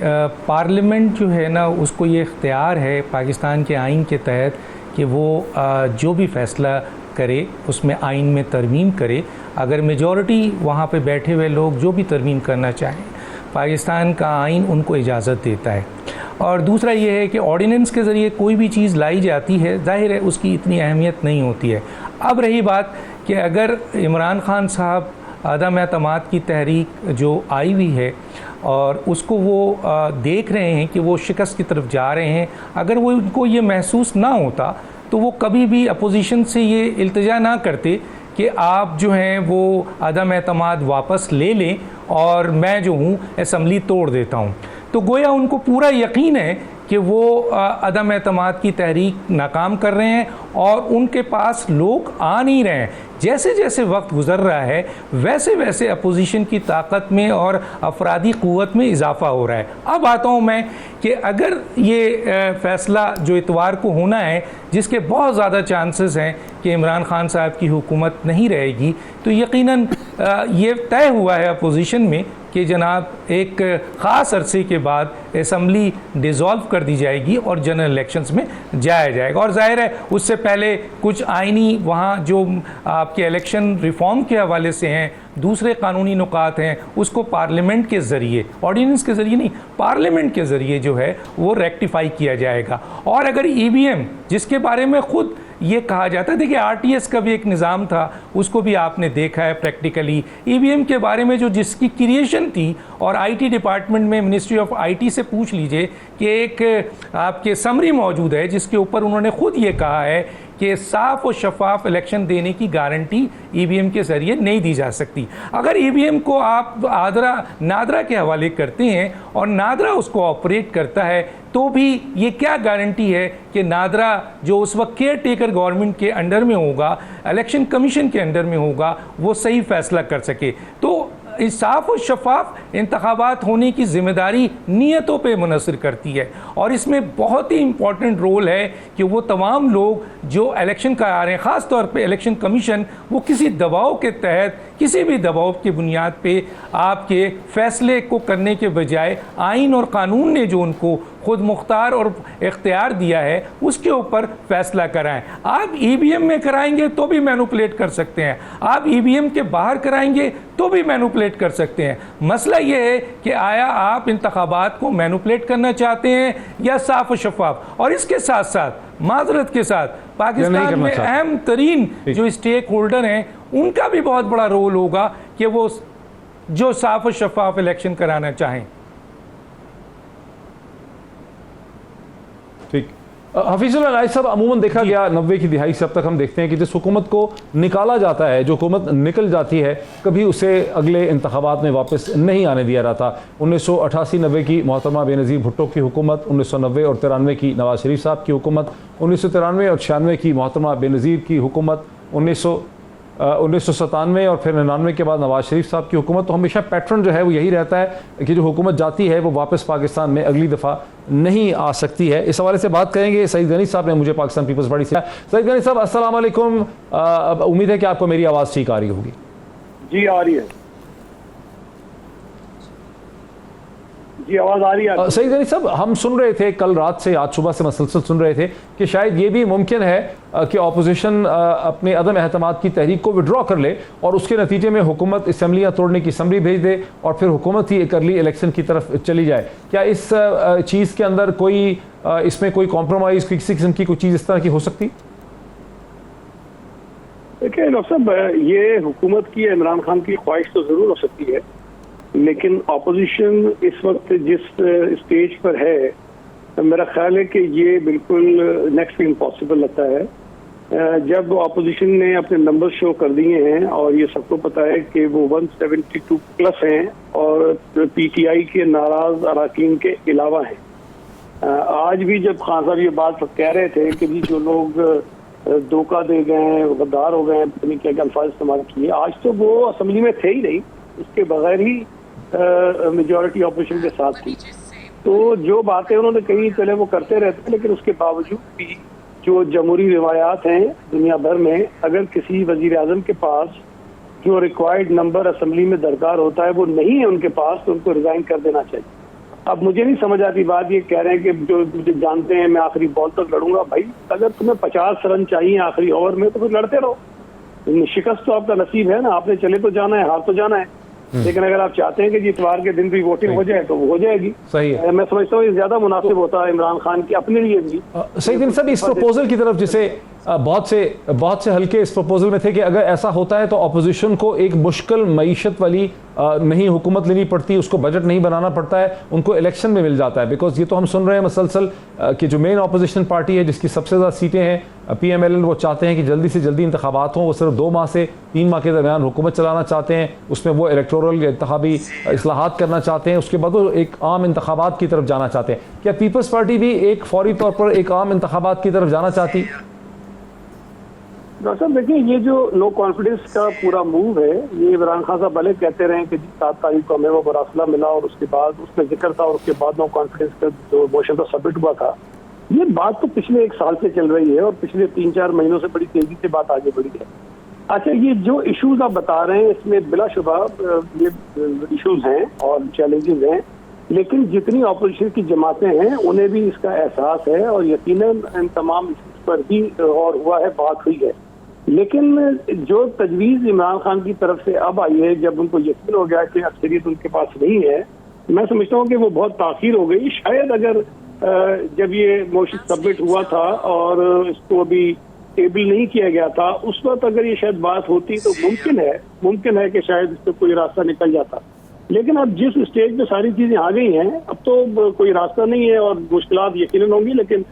C: पार्लियामेंट जो है ना, उसको ये इख्तियार है पाकिस्तान के आइन के तहत कि वो जो भी फ़ैसला करे उसमें आइन में तरमीम करे। अगर मेजॉरिटी वहाँ पे बैठे हुए लोग जो भी तरमीम करना चाहें, पाकिस्तान का आइन उनको इजाज़त देता है। और दूसरा ये है कि ऑर्डिनेंस के ज़रिए कोई भी चीज़ लाई जाती है, जाहिर है उसकी इतनी अहमियत नहीं होती है। अब रही बात कि अगर इमरान खान साहब अदम एतमाद की तहरीक जो आई हुई है और उसको वो देख रहे हैं कि वो शिकस्त की तरफ जा रहे हैं, अगर वो उनको ये महसूस ना होता तो वो कभी भी अपोजिशन से ये इल्तिजा ना करते कि आप जो हैं वो अदम एतमाद वापस ले लें और मैं जो हूँ असम्बली तोड़ देता हूँ। तो गोया उनको पूरा यकीन है कि वो अदम एतमाद की तहरीक नाकाम कर रहे हैं और उनके पास लोग आ नहीं रहे हैं। जैसे जैसे वक्त गुजर रहा है वैसे वैसे अपोजिशन की ताकत में और अफरादी क़ुव्वत में इजाफ़ा हो रहा है। अब आता हूँ मैं कि अगर ये फ़ैसला जो इतवार को होना है, जिसके बहुत ज़्यादा चांसेस हैं कि इमरान खान साहब की हुकूमत नहीं रहेगी, तो यकीनन ये तय हुआ है अपोजिशन में कि जनाब एक ख़ास अरसे के बाद असम्बली डिज़ोल्व कर दी जाएगी और जनरल इलेक्शंस में जाया जाएगा। और जाहिर है उससे पहले कुछ आइनी वहाँ जो आपके इलेक्शन रिफॉर्म के हवाले से हैं, दूसरे कानूनी नुकात हैं, उसको पार्लियामेंट के ज़रिए, ऑर्डिनेंस के ज़रिए नहीं, पार्लियामेंट के ज़रिए जो है वो रेक्टिफाई किया जाएगा। और अगर ईवीएम, जिसके बारे में ख़ुद ये कहा जाता है, देखिए आरटीएस का भी एक निज़ाम था, उसको भी आपने देखा है प्रैक्टिकली। ईवीएम के बारे में जो जिसकी क्रिएशन थी, और आईटी डिपार्टमेंट में मिनिस्ट्री ऑफ आईटी से पूछ लीजिए कि एक आपके समरी मौजूद है जिसके ऊपर उन्होंने खुद ये कहा है कि साफ और शफाफ इलेक्शन देने की गारंटी ईवीएम के ज़रिए नहीं दी जा सकती। अगर ईवीएम को आप नादरा के हवाले करते हैं और नादरा उसको ऑपरेट करता है, तो भी ये क्या गारंटी है कि नादरा जो उस वक्त केयर टेकर गवर्नमेंट के अंडर में होगा, इलेक्शन कमीशन के अंडर में होगा, वो सही फैसला कर सके। तो साफ और शफाफ इंतखाबात होने की जिम्मेदारी नीयतों पे मुनसर करती है, और इसमें बहुत ही इम्पॉर्टेंट रोल है कि वो तमाम लोग जो इलेक्शन करा रहे हैं, ख़ास तौर पे इलेक्शन कमीशन, वो किसी दबाव के तहत, किसी भी दबाव की बुनियाद पे आपके फैसले को करने के बजाय आइन और कानून ने जो उनको खुद मुख्तार और इख्तियार दिया है उसके ऊपर फैसला कराएं। आप ईवीएम में कराएंगे तो भी मैनिपुलेट कर सकते हैं, आप ईवीएम के बाहर कराएंगे तो भी मैनिपुलेट कर सकते हैं। मसला ये है कि आया आप इंतखाबात को मैनिपुलेट करना चाहते हैं या साफ और शफाफ। और इसके साथ साथ माजरत के साथ पाकिस्तान में अहम तरीन जो स्टेक होल्डर हैं उनका भी बहुत बड़ा रोल होगा कि वो जो साफ और शफाफ इलेक्शन कराना चाहें।
A: ठीक, हफीजुल्लाह नाइक साहब, अमूमन देखा गया 90 की दिहाई से अब तक हम देखते हैं कि जिस हुकूमत को निकाला जाता है, जो हुकूमत निकल जाती है, कभी उसे अगले इंतखाबात में वापस नहीं आने दिया जाता। 1988-90 की मोहतरमा बेनज़ीर भुट्टो की हुकूमत, 1990 और 93 की नवाज शरीफ साहब की हुकूमत, 1993 और 96 की मोहतरमा बेनज़ीर की हुकूमत, 1997 और फिर 99 के बाद नवाज शरीफ साहब की हुकूमत। तो हमेशा पैटर्न जो है वो यही रहता है कि जो हुकूमत जाती है वो वापस पाकिस्तान में अगली दफ़ा नहीं आ सकती है। इस हवाले से बात करेंगे। सईद गनी साहब ने मुझे पाकिस्तान पीपल्स पार्टी से। सईद गनी साहब, अस्सलाम वालेकुम। उम्मीद है कि आपको मेरी आवाज़ ठीक आ रही होगी।
E: जी आ रही है, जी आवाज़ आ रही है।
A: सईद गनी साहब, हम सुन रहे थे कल रात से, आज सुबह से मसलसल सुन रहे थे कि शायद ये भी मुमकिन है कि अपोजिशन अपने अदम एहतमाद की तहरीक को विड्रॉ कर ले और उसके नतीजे में हुकूमत असम्बलियाँ तोड़ने की समरी भेज दे और फिर हुकूमत ही एक अर्ली इलेक्शन की तरफ चली जाए। क्या इस चीज़ के अंदर कोई इसमें कोई कॉम्प्रोमाइज़, किसी किस्म की कोई चीज़ इस तरह की हो सकती?
E: देखिए डॉक्टर साहब, ये हुकूमत की, इमरान खान की ख्वाहिश तो ज़रूर हो सकती है, लेकिन अपोजिशन इस वक्त जिस स्टेज पर है, मेरा ख्याल है कि ये बिल्कुल नेक्स्ट टू इम्पॉसिबल लगता है। जब अपोजिशन ने अपने नंबर शो कर दिए हैं और ये सबको पता है कि वो 172 प्लस हैं और पीटीआई के नाराज अराकीन के अलावा हैं। आज भी जब खान साहब ये बात कह रहे थे कि भी जो लोग धोखा दे गए हैं, गद्दार हो गए हैं, पता नहीं क्या क्या अल्फाज इस्तेमाल किए, आज तो वो असेंबली में थे ही नहीं, उसके बगैर ही मेजॉरिटी ऑपोजिशन के साथ थी। तो जो बातें उन्होंने कही चले वो करते रहते हैं, लेकिन उसके बावजूद भी जो जमहूरी रिवायात हैं दुनिया भर में, अगर किसी वजीर आजम के पास जो रिक्वायर्ड नंबर असेंबली में दरकार होता है वो नहीं है उनके पास, तो उनको रिजाइन कर देना चाहिए। अब मुझे नहीं समझ आती बात, ये कह रहे हैं कि जो मुझे जानते हैं मैं आखिरी बॉल तक लड़ूंगा। भाई अगर तुम्हें 50 रन चाहिए आखिरी ओवर में तो फिर लड़ते रहो। शिकस्त तो आपका नसीब है ना, आपने चले तो जाना है, हार तो जाना है, लेकिन अगर आप चाहते हैं कि इतवार के दिन भी वोटिंग हो जाए तो वो हो जाएगी।
A: सही है।
E: मैं समझता हूँ ये ज्यादा मुनासिब होता है इमरान खान की अपने लिए भी।
A: सही दिन साहब, इस प्रपोजल की तरफ जिसे बहुत से हल्के इस प्रपोजल में थे कि अगर ऐसा होता है तो अपोजिशन को एक मुश्किल मईशत वाली नहीं हुकूमत लेनी पड़ती, उसको बजट नहीं बनाना पड़ता है, उनको इलेक्शन में मिल जाता है। बिकॉज ये तो हम सुन रहे हैं मसलसल कि जो मेन अपोजिशन पार्टी है जिसकी सबसे ज़्यादा सीटें हैं PMLN, वो चाहते हैं कि जल्दी से जल्दी इंतखाबात हों। वो सिर्फ 2 माह से 3 माह के दरमियान हुकूमत चलाना चाहते हैं, उसमें वो इलेक्टोरल इंतखाबी इस्लाहात करना चाहते हैं, उसके बाद वो एक आम इंतखाबात की तरफ जाना चाहते हैं। क्या पीपल्स पार्टी भी एक फौरी तौर पर एक आम इंतखाबात की तरफ जाना चाहती?
E: डॉक्टर साहब देखिए, ये जो नो कॉन्फिडेंस का पूरा मूव है, ये इमरान खान साहब भले कहते रहे कि 7 तारीख को हमें वो मरासला मिला और उसके बाद उसमें जिक्र था और उसके बाद नो कॉन्फिडेंस का जो मोशन तो सबमिट हुआ था। ये बात तो पिछले 1 साल से चल रही है और पिछले 3-4 महीनों से बड़ी तेजी से बात आगे बढ़ी है। अच्छा, ये जो इश्यूज आप बता रहे हैं इसमें बिलाशुबा ये इश्यूज हैं और चैलेंजेस हैं, लेकिन जितनी ऑपोजिशन की जमातें हैं उन्हें भी इसका एहसास है और यकीनन इन तमाम इश्यूज पर भी और हुआ है, बात हुई है। लेकिन जो तजवीज़ इमरान खान की तरफ से अब आई है, जब उनको यकीन हो गया कि अक्सरियत उनके पास नहीं है, मैं समझता हूँ कि वो बहुत ताख़ीर हो गई। शायद अगर जब ये मोशन सबमिट हुआ था और इसको अभी टेबल नहीं किया गया था, उस वक्त अगर ये शायद बात होती तो मुमकिन है कि शायद इस पर कोई रास्ता निकल जाता। लेकिन अब जिस स्टेज पे सारी चीजें आ गई हैं, अब तो कोई रास्ता नहीं है और मुश्किलात यकीनन होंगी। लेकिन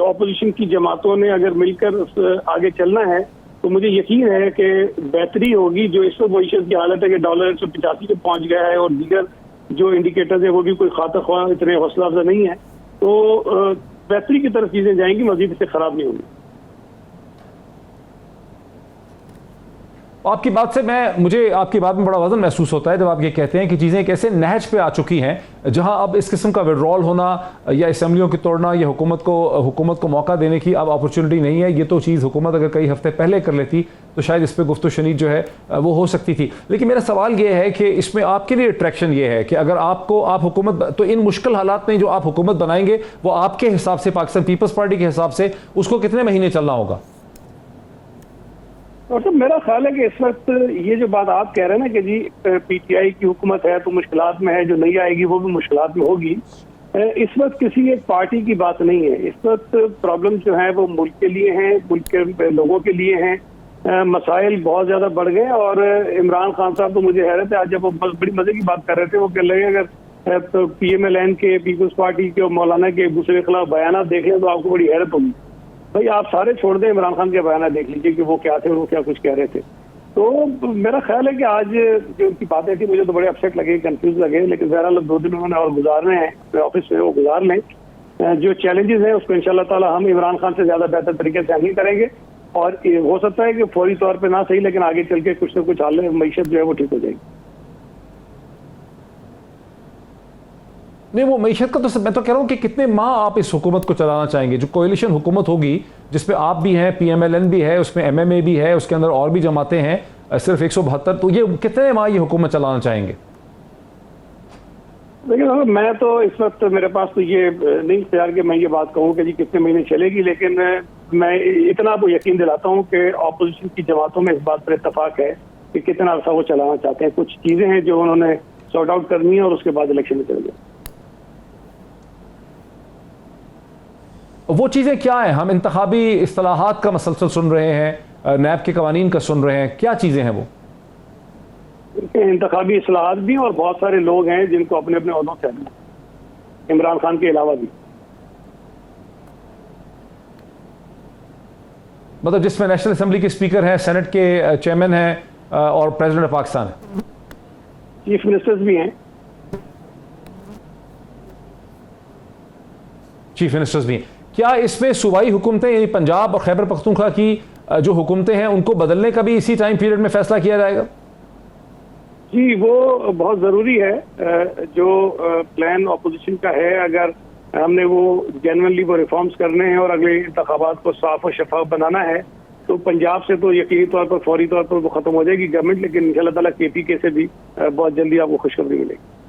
E: ऑपोजिशन की जमातों ने अगर मिलकर आगे चलना है तो मुझे यकीन है कि बेहतरी होगी। जो इस वक्त मईशत की हालत है कि डॉलर 185 पे पहुंच गया है और दीगर जो इंडिकेटर्स है वो भी कोई खाता ख्वाह इतने हौसला अफजा नहीं है, तो बेहतरी की तरफ चीजें जाएंगी, मजीद इससे खराब नहीं होंगी।
A: आपकी बात से मुझे आपकी बात में बड़ा वजन महसूस होता है जब आप ये कहते हैं कि चीज़ें कैसे नहज पे आ चुकी हैं, जहां अब इस किस्म का विड्रॉल होना या असेंबलियों की तोड़ना या हुकूमत को मौका देने की अब अपॉर्चुनिटी नहीं है। ये तो चीज़ हुकूमत अगर कई हफ्ते पहले कर लेती तो शायद इस पर गुफ्तगू शनीद जो है वो हो सकती थी। लेकिन मेरा सवाल ये है कि इसमें आपके लिए अट्रैक्शन ये है कि अगर आप हुकूमत, तो इन मुश्किल हालात में जो आप हुकूमत बनाएंगे वो आपके हिसाब से, पाकिस्तान पीपल्स पार्टी के हिसाब से, उसको कितने महीने चलना होगा?
E: और तो मेरा ख्याल है कि इस वक्त ये जो बात आप कह रहे हैं ना कि जी पीटीआई की हुकूमत है तो मुश्किलात में है, जो नहीं आएगी वो भी मुश्किलात में होगी, इस वक्त किसी एक पार्टी की बात नहीं है। इस वक्त प्रॉब्लम जो है वो मुल्क के लिए हैं, मुल्क के लोगों के लिए हैं। मसाइल बहुत ज्यादा बढ़ गए और इमरान खान साहब तो मुझे हैरत है, आज जब वो बड़ी मजे की बात कर रहे थे वो कह रहे हैं अगर PMLN के, पीपल्स पार्टी के और मौलाना के एक दूसरे के खिलाफ बयान देख लें तो आपको बड़ी हैरत होगी। भाई आप सारे छोड़ दें, इमरान खान के बयान देख लीजिए कि वो क्या थे और वो क्या कुछ कह रहे थे। तो मेरा ख्याल है कि आज जो उनकी बातें थी मुझे तो बड़े अपसेट लगे, कंफ्यूज लगे, लेकिन बहरहाल 2 दिन उन्होंने और गुजारने हैं अपने ऑफिस में, वो गुजार लें। जो चैलेंजेस हैं उसको इंशाल्लाह ताला हम इमरान खान से ज्यादा बेहतर तरीके से हैंडल करेंगे और हो सकता है कि फौरी तौर पर ना सही, लेकिन आगे चल के कुछ न कुछ हाल मईशत जो है वो ठीक हो जाएगी।
A: नहीं, वो मईशत का तो मैं तो कह रहा हूँ कि कितने माह आप इस हुकूमत को चलाना चाहेंगे? जो कोalition हुकूमत होगी जिसपे आप भी हैं, PMLN भी है, उसमें MMA भी है, उसके अंदर और भी जमातें हैं, सिर्फ 172, तो ये कितने माह ये हुकूमत चलाना चाहेंगे?
E: देखिए मैं तो इस वक्त मेरे पास तो ये नहीं इख्तियार कि मैं ये बात कहूँ कि जी कितने महीने चलेगी, लेकिन मैं इतना आपको यकीन दिलाता हूँ कि ऑपोजिशन की जमातों में इस बात पर इत्तफाक है कि कितना अर्सा वो चलाना चाहते हैं। कुछ चीजें हैं जो उन्होंने सॉर्ट आउट करनी है और उसके बाद इलेक्शन में चल जाए।
A: वो चीज़ें क्या हैं? हम इंतखाबी इस्तिलाहात का मसलसल सुन रहे हैं, नैब के कवानीन का सुन रहे हैं, क्या चीज़ें हैं वो?
E: इंतखाबी इस्लाहात भी और बहुत सारे लोग हैं जिनको अपने अपने ओहदों से हटना, इमरान खान के अलावा भी।
A: मतलब जिसमें नेशनल असेंबली के स्पीकर हैं, सेनेट के चेयरमैन हैं और प्रेसिडेंट ऑफ पाकिस्तान है,
E: चीफ मिनिस्टर्स भी हैं,
A: चीफ मिनिस्टर्स भी हैं। क्या इसमें सूबाई हुकूमतें यानी पंजाब और खैबर पख्तूनख्वा की जो हुकूमतें हैं उनको बदलने का भी इसी टाइम पीरियड में फैसला किया जाएगा?
E: जी वो बहुत ज़रूरी है। जो प्लान ऑपोजिशन का है, अगर हमने वो जेन्युइनली वो रिफॉर्म्स करने हैं और अगले इंतखाबात को साफ और शफाफ बनाना है तो पंजाब से तो यकीनी तौर पर फौरी तौर पर वो खत्म हो जाएगी गवर्नमेंट, लेकिन इंशाल्लाह ताला KPK से भी बहुत जल्दी आपको खुशखबरी मिलेगी।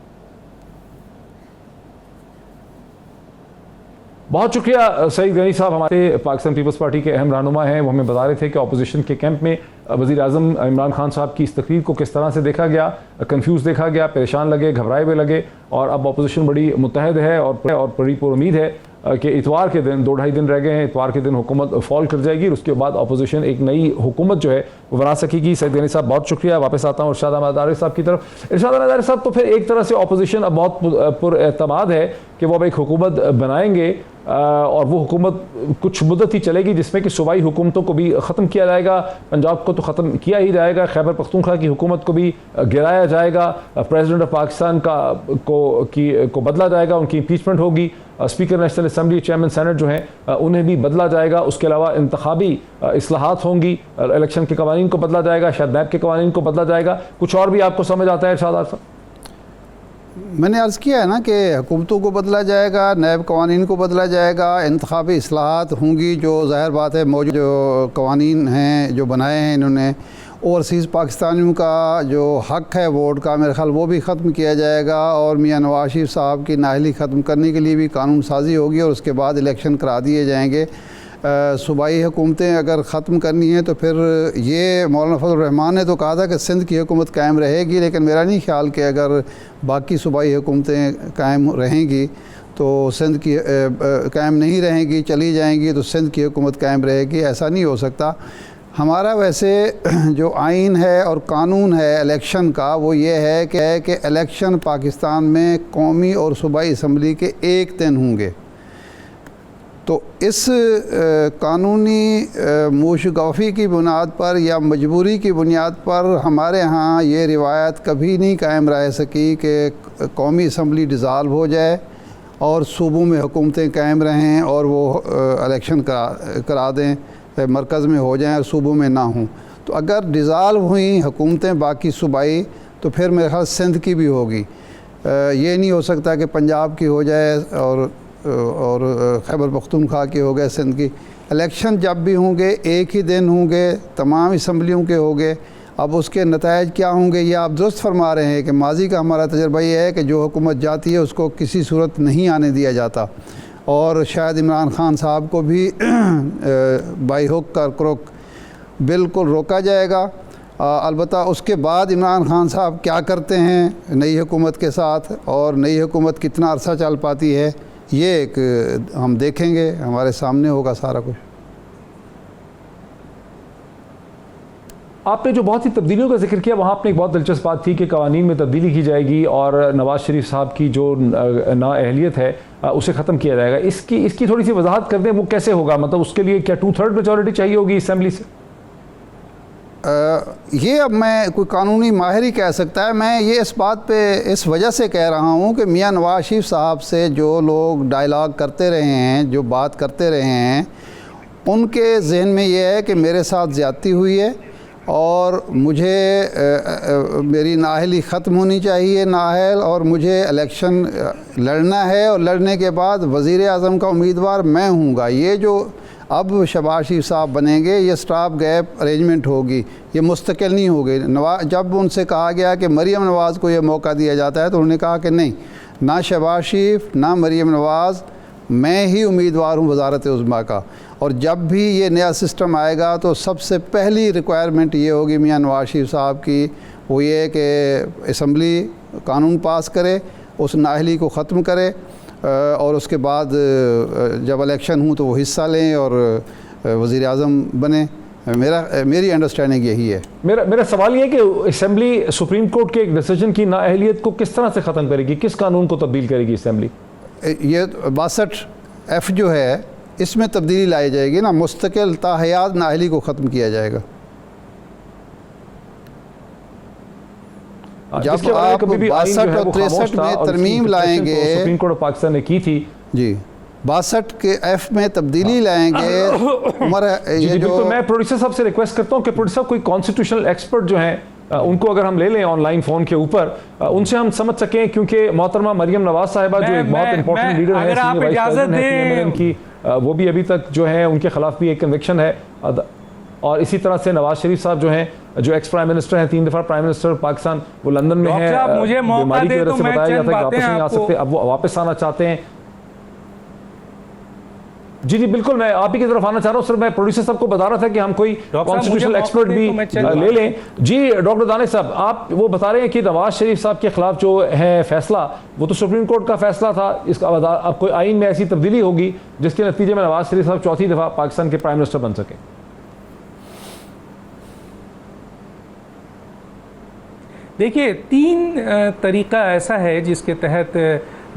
A: बहुत शुक्रिया सईद गनी साहब, हमारे पाकिस्तान पीपल्स पार्टी के अहम रहनुमा हैं। वो हमें बता रहे थे कि अपोजिशन के कैंप में वज़ीर आज़म इमरान खान साहब की इस तकरीर को किस तरह से देखा गया, कंफ्यूज देखा गया, परेशान लगे, घबराए हुए लगे, और अब अपोजिशन बड़ी मुतहद है और बड़ी पुरुमीद है कि इतवार के दिन 2-2.5 दिन रह गए हैं, इतवार के दिन हुकूमत फॉल कर जाएगी और उसके बाद अपोजिशन एक नई हुकूमत जो है वो बना सकेगी। सईद गनी साहब बहुत शुक्रिया। वापस आता हूँ इरशाद अहमद आरिफ साहब की तरफ। इरशाद अहमद आरिफ साहब, तो फिर एक तरह से अपोजिशन अब बहुत पुरएतमाद है कि वो अब एक हुकूमत बनाएंगे और वो हुकूमत कुछ मुद्दत ही चलेगी जिसमें कि सूबाई हुकूमतों को भी ख़त्म किया जाएगा, पंजाब को तो ख़त्म किया ही जाएगा, खैबर पख्तूनख्वा की हुकूमत को भी गिराया जाएगा, प्रेसिडेंट ऑफ पाकिस्तान को बदला जाएगा, उनकी इम्पीचमेंट होगी, speaker national assembly, chairman senate जो हैं उन्हें भी बदला जाएगा। उसके अलावा इंतखाबी इस्लाहात होंगी, इलेक्शन के कवानीन को बदला जाएगा, शायद नैब के कवानीन को बदला जाएगा। कुछ और भी आपको समझ आता है इरशाद साहब?
B: मैंने अर्ज़ किया है ना कि हुकूमतों को बदला जाएगा, नैब कवानीन को बदला जाएगा, इंतखाबी इस्लाहात होंगी, जो ज़ाहिर बात है मौजूद जो कवानीन हैं जो बनाए हैं इन्होंने, ओवरसीज़ पाकिस्तानियों का जो हक़ है वोट का, मेरे ख़्याल वो भी ख़त्म किया जाएगा और मियाँ नवाज शरीफ साहब की नाअहली ख़त्म करने के लिए भी कानून साजी होगी और उसके बाद इलेक्शन करा दिए जाएंगे। सूबाई हुकूमतें अगर ख़त्म करनी है तो फिर ये मौलाना फजल रहमान ने तो कहा था कि सिंध की हुकूमत कायम रहेगी, लेकिन मेरा नहीं ख्याल कि अगर बाकी सूबाई हुकूमतें कायम रहेंगी तो सिंध की कायम नहीं रहेंगी, चली जाएंगी तो सिंध की हुकूमत कायम रहेगी, ऐसा नहीं हो सकता। हमारा वैसे जो आइन है और कानून है इलेक्शन का वो ये है कि इलेक्शन पाकिस्तान में कौमी और सूबाई असम्बली के एक दिन होंगे। तो इस कानूनी मूशगफी की बुनियाद पर या मजबूरी की बुनियाद पर हमारे यहाँ ये रिवायत कभी नहीं कायम रह सकी कि कौमी असम्बली डिज़ाल्व हो जाए और सूबों में हुकूमतें कायम रहें और वो इलेक्शन करा दें, मरकज़ में हो जाएं और सूबों में ना हों। तो अगर डिज़ाल्व हुई हुकूमतें बाकी सूबाई तो फिर मेरे ख्याल सिंध की भी होगी। ये नहीं हो सकता कि पंजाब की हो जाए और खैबर पख्तूनख्वा के हो गए, सिंध की। इलेक्शन जब भी होंगे एक ही दिन होंगे, तमाम असम्बलियों के होंगे। अब उसके नतायज क्या होंगे ये आप दुरुस्त फरमा रहे हैं कि माजी का हमारा तजर्बा ये है कि जो हुकूमत जाती है उसको किसी सूरत नहीं आने दिया जाता और शायद इमरान खान साहब को भी बाई हुक कर क्रोक बिल्कुल रोका जाएगा। अलबत्ता उसके बाद इमरान खान साहब क्या करते हैं नई हुकूमत के साथ और नई हुकूमत कितना अरसा चल पाती है ये एक हम देखेंगे, हमारे सामने होगा सारा कुछ।
A: आपने जो बहुत सी तब्दीलियों का जिक्र किया वहाँ आपने एक बहुत दिलचस्प बात थी कि कवानीन में तब्दीली की जाएगी और नवाज शरीफ साहब की जो नाअहलियत है उसे ख़त्म किया जाएगा। इसकी थोड़ी सी वजाहत कर दें, वो कैसे होगा? मतलब उसके लिए क्या 2/3 मेजॉरिटी चाहिए होगी असम्बली से?
B: ये अब मैं कोई कानूनी माहिर ही कह सकता है। मैं ये इस बात पे इस वजह से कह रहा हूँ कि मियाँ नवाज शरीफ साहब से जो लोग डायलॉग करते रहे हैं, जो बात करते रहे हैं, उनके जहन में ये है कि मेरे साथ ज़्यादती हुई है और मुझे मेरी नाअहली ख़त्म होनी चाहिए नाअहल, और मुझे इलेक्शन लड़ना है और लड़ने के बाद वज़ीर आज़म का उम्मीदवार मैं हूँगा। ये जो अब शहबाज शरीफ साहब बनेंगे ये स्टॉप गैप अरेंजमेंट होगी, ये मुस्तकिल नहीं होगी। जब उनसे कहा गया कि मरीम नवाज़ को ये मौका दिया जाता है तो उन्होंने कहा कि नहीं, ना शहबाज शरीफ ना मरीम नवाज़, मैं ही उम्मीदवार हूँ वज़ारत उज़्मा का। और जब भी ये नया सिस्टम आएगा तो सबसे पहली रिक्वायरमेंट ये होगी मियाँ नवाज शरीफ साहब की, वो ये कि असम्बली कानून पास करे, उस नाअहली को ख़त्म करे और उसके बाद जब इलेक्शन हो तो वो हिस्सा लें और वज़ीर आज़म बने। मेरी अंडरस्टैंडिंग यही है।
A: मेरा सवाल ये है कि असम्बली सुप्रीम कोर्ट के एक डिसीजन की नाअहलियत को किस तरह से ख़त्म करेगी, किस कानून को तब्दील करेगी असम्बली?
B: ये 62F जो है इसमें तब्दीली लाई जाएगी ना, मुस्तकिल ताहयात नाअहली को ख़त्म किया जाएगा। जब आप 62 और 63 में तरमीम लाएंगे,
A: सुप्रीम कोर्ट ऑफ पाकिस्तान ने की थी जी,
B: 62 के F में तब्दीली लाएंगे। ये जो
A: मैं प्रोड्यूसर साहब से रिक्वेस्ट करता हूँ कि प्रोड्यूसर साहब कोई कॉन्स्टिट्यूशनल एक्सपर्ट जो हैं उनको अगर हम ले लें ऑनलाइन फ़ोन के ऊपर, उनसे हम समझ सकें, क्योंकि मोहतरमा मरियम नवाज साहिबा जो एक बहुत इंपॉर्टेंट लीडर है, सीनियर वाइस प्रेसिडेंट है की, वो भी अभी तक जो है उनके खिलाफ भी एक कन्विक्शन है। और इसी तरह से नवाज शरीफ साहब जो हैं, जो एक्स प्राइम मिनिस्टर हैं, 3 दफ़ा प्राइम मिनिस्टर पाकिस्तान, वो लंदन में हैं,
C: मुझे
A: बीमारी की वजह से बताया जाता है कि वापस नहीं आ सकते, अब वो वापस आना चाहते हैं। जी जी बिल्कुल, मैं आप ही की तरफ आना चाह रहा हूँ सर। मैं प्रोड्यूसर साहब को बता रहा था कि हम कोई कॉन्स्टिट्यूशनल एक्सपर्ट भी ले लें। जी डॉक्टर दानिश साहब, आप वो बता रहे हैं कि नवाज शरीफ साहब के खिलाफ जो है फैसला, वो तो सुप्रीम कोर्ट का फैसला था, इसका अब कोई आइन में ऐसी तब्दीली होगी जिसके नतीजे में नवाज शरीफ साहब चौथी दफ़ा पाकिस्तान के प्राइम मिनिस्टर बन सके।
C: देखिए, 3 तरीका ऐसा है जिसके तहत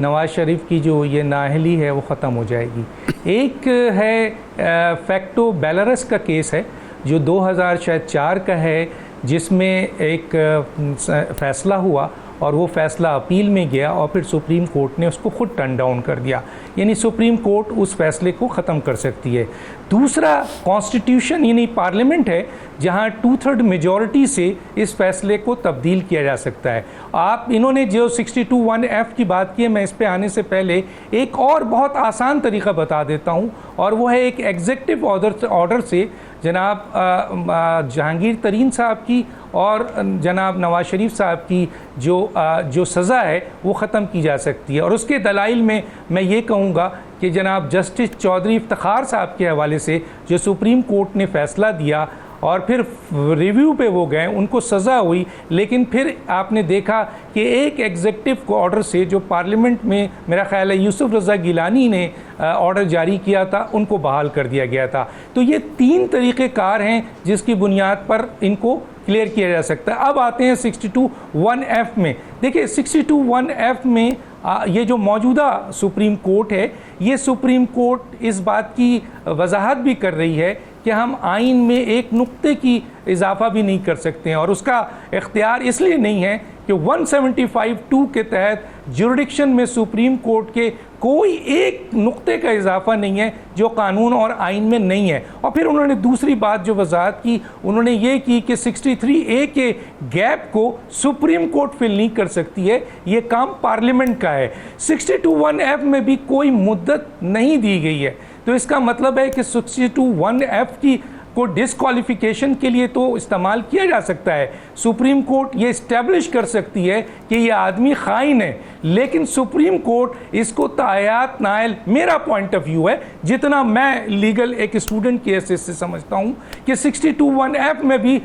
C: नवाज़ शरीफ की जो ये नाअहली है वो ख़त्म हो जाएगी। एक है फैक्टो बेलारस का केस है जो 2004 का है, जिसमें एक फ़ैसला हुआ और वो फ़ैसला अपील में गया और फिर सुप्रीम कोर्ट ने उसको खुद टर्न डाउन कर दिया, यानी सुप्रीम कोर्ट उस फैसले को ख़त्म कर सकती है। दूसरा कॉन्स्टिट्यूशन यानी पार्लियामेंट है जहां 2/3 मेजॉरिटी से इस फैसले को तब्दील किया जा सकता है। आप इन्होंने जो 62(1)(f की बात की है, मैं इस पे आने से पहले एक और बहुत आसान तरीका बता देता हूं, और वो है एक एग्जीक्यूटिव ऑर्डर से जनाब जहांगीर तरीन साहब की और जनाब नवाज शरीफ साहब की जो सज़ा है वो ख़त्म की जा सकती है। और उसके दलाइल में मैं ये कहूँगा कि जनाब जस्टिस चौधरी इफ्तिखार साहब के हवाले से जो सुप्रीम कोर्ट ने फ़ैसला दिया और फिर रिव्यू पे वो गए, उनको सज़ा हुई, लेकिन फिर आपने देखा कि एक एग्जीक्यूटिव ऑर्डर से जो पार्लियामेंट में मेरा ख्याल है यूसुफ रज़ा गिलानी ने ऑर्डर जारी किया था, उनको बहाल कर दिया गया था। तो ये 3 तरीक़ेकार हैं जिसकी बुनियाद पर इनको क्लियर किया जा सकता है। अब आते हैं 62(1)(f में। देखिए 62(1)(f में ये जो मौजूदा सुप्रीम कोर्ट है, ये सुप्रीम कोर्ट इस बात की वजाहत भी कर रही है कि हम आइन में एक नुक्ते की इजाफा भी नहीं कर सकते हैं, और उसका इख्तियार इसलिए नहीं है कि 175(2) के तहत जुरिडिक्शन में सुप्रीम कोर्ट के कोई एक नुक्ते का इजाफा नहीं है जो कानून और आइन में नहीं है। और फिर उन्होंने दूसरी बात जो वजाहत की, उन्होंने ये की कि 63A के गैप को सुप्रीम कोर्ट फिल नहीं कर सकती है, ये काम पार्लियामेंट का है। 62(1)(f में भी कोई मुद्दत नहीं दी गई है, तो इसका मतलब है कि 62(1)(f की को डिस्क्वालिफिकेशन के लिए तो इस्तेमाल किया जा सकता है। सुप्रीम कोर्ट ये इस्टेब्लिश कर सकती है कि ये आदमी खाइन है, लेकिन सुप्रीम कोर्ट इसको तायात नायल, मेरा पॉइंट ऑफ व्यू है, जितना मैं लीगल एक स्टूडेंट के हैसियत से समझता हूँ कि 62(1)(f में भी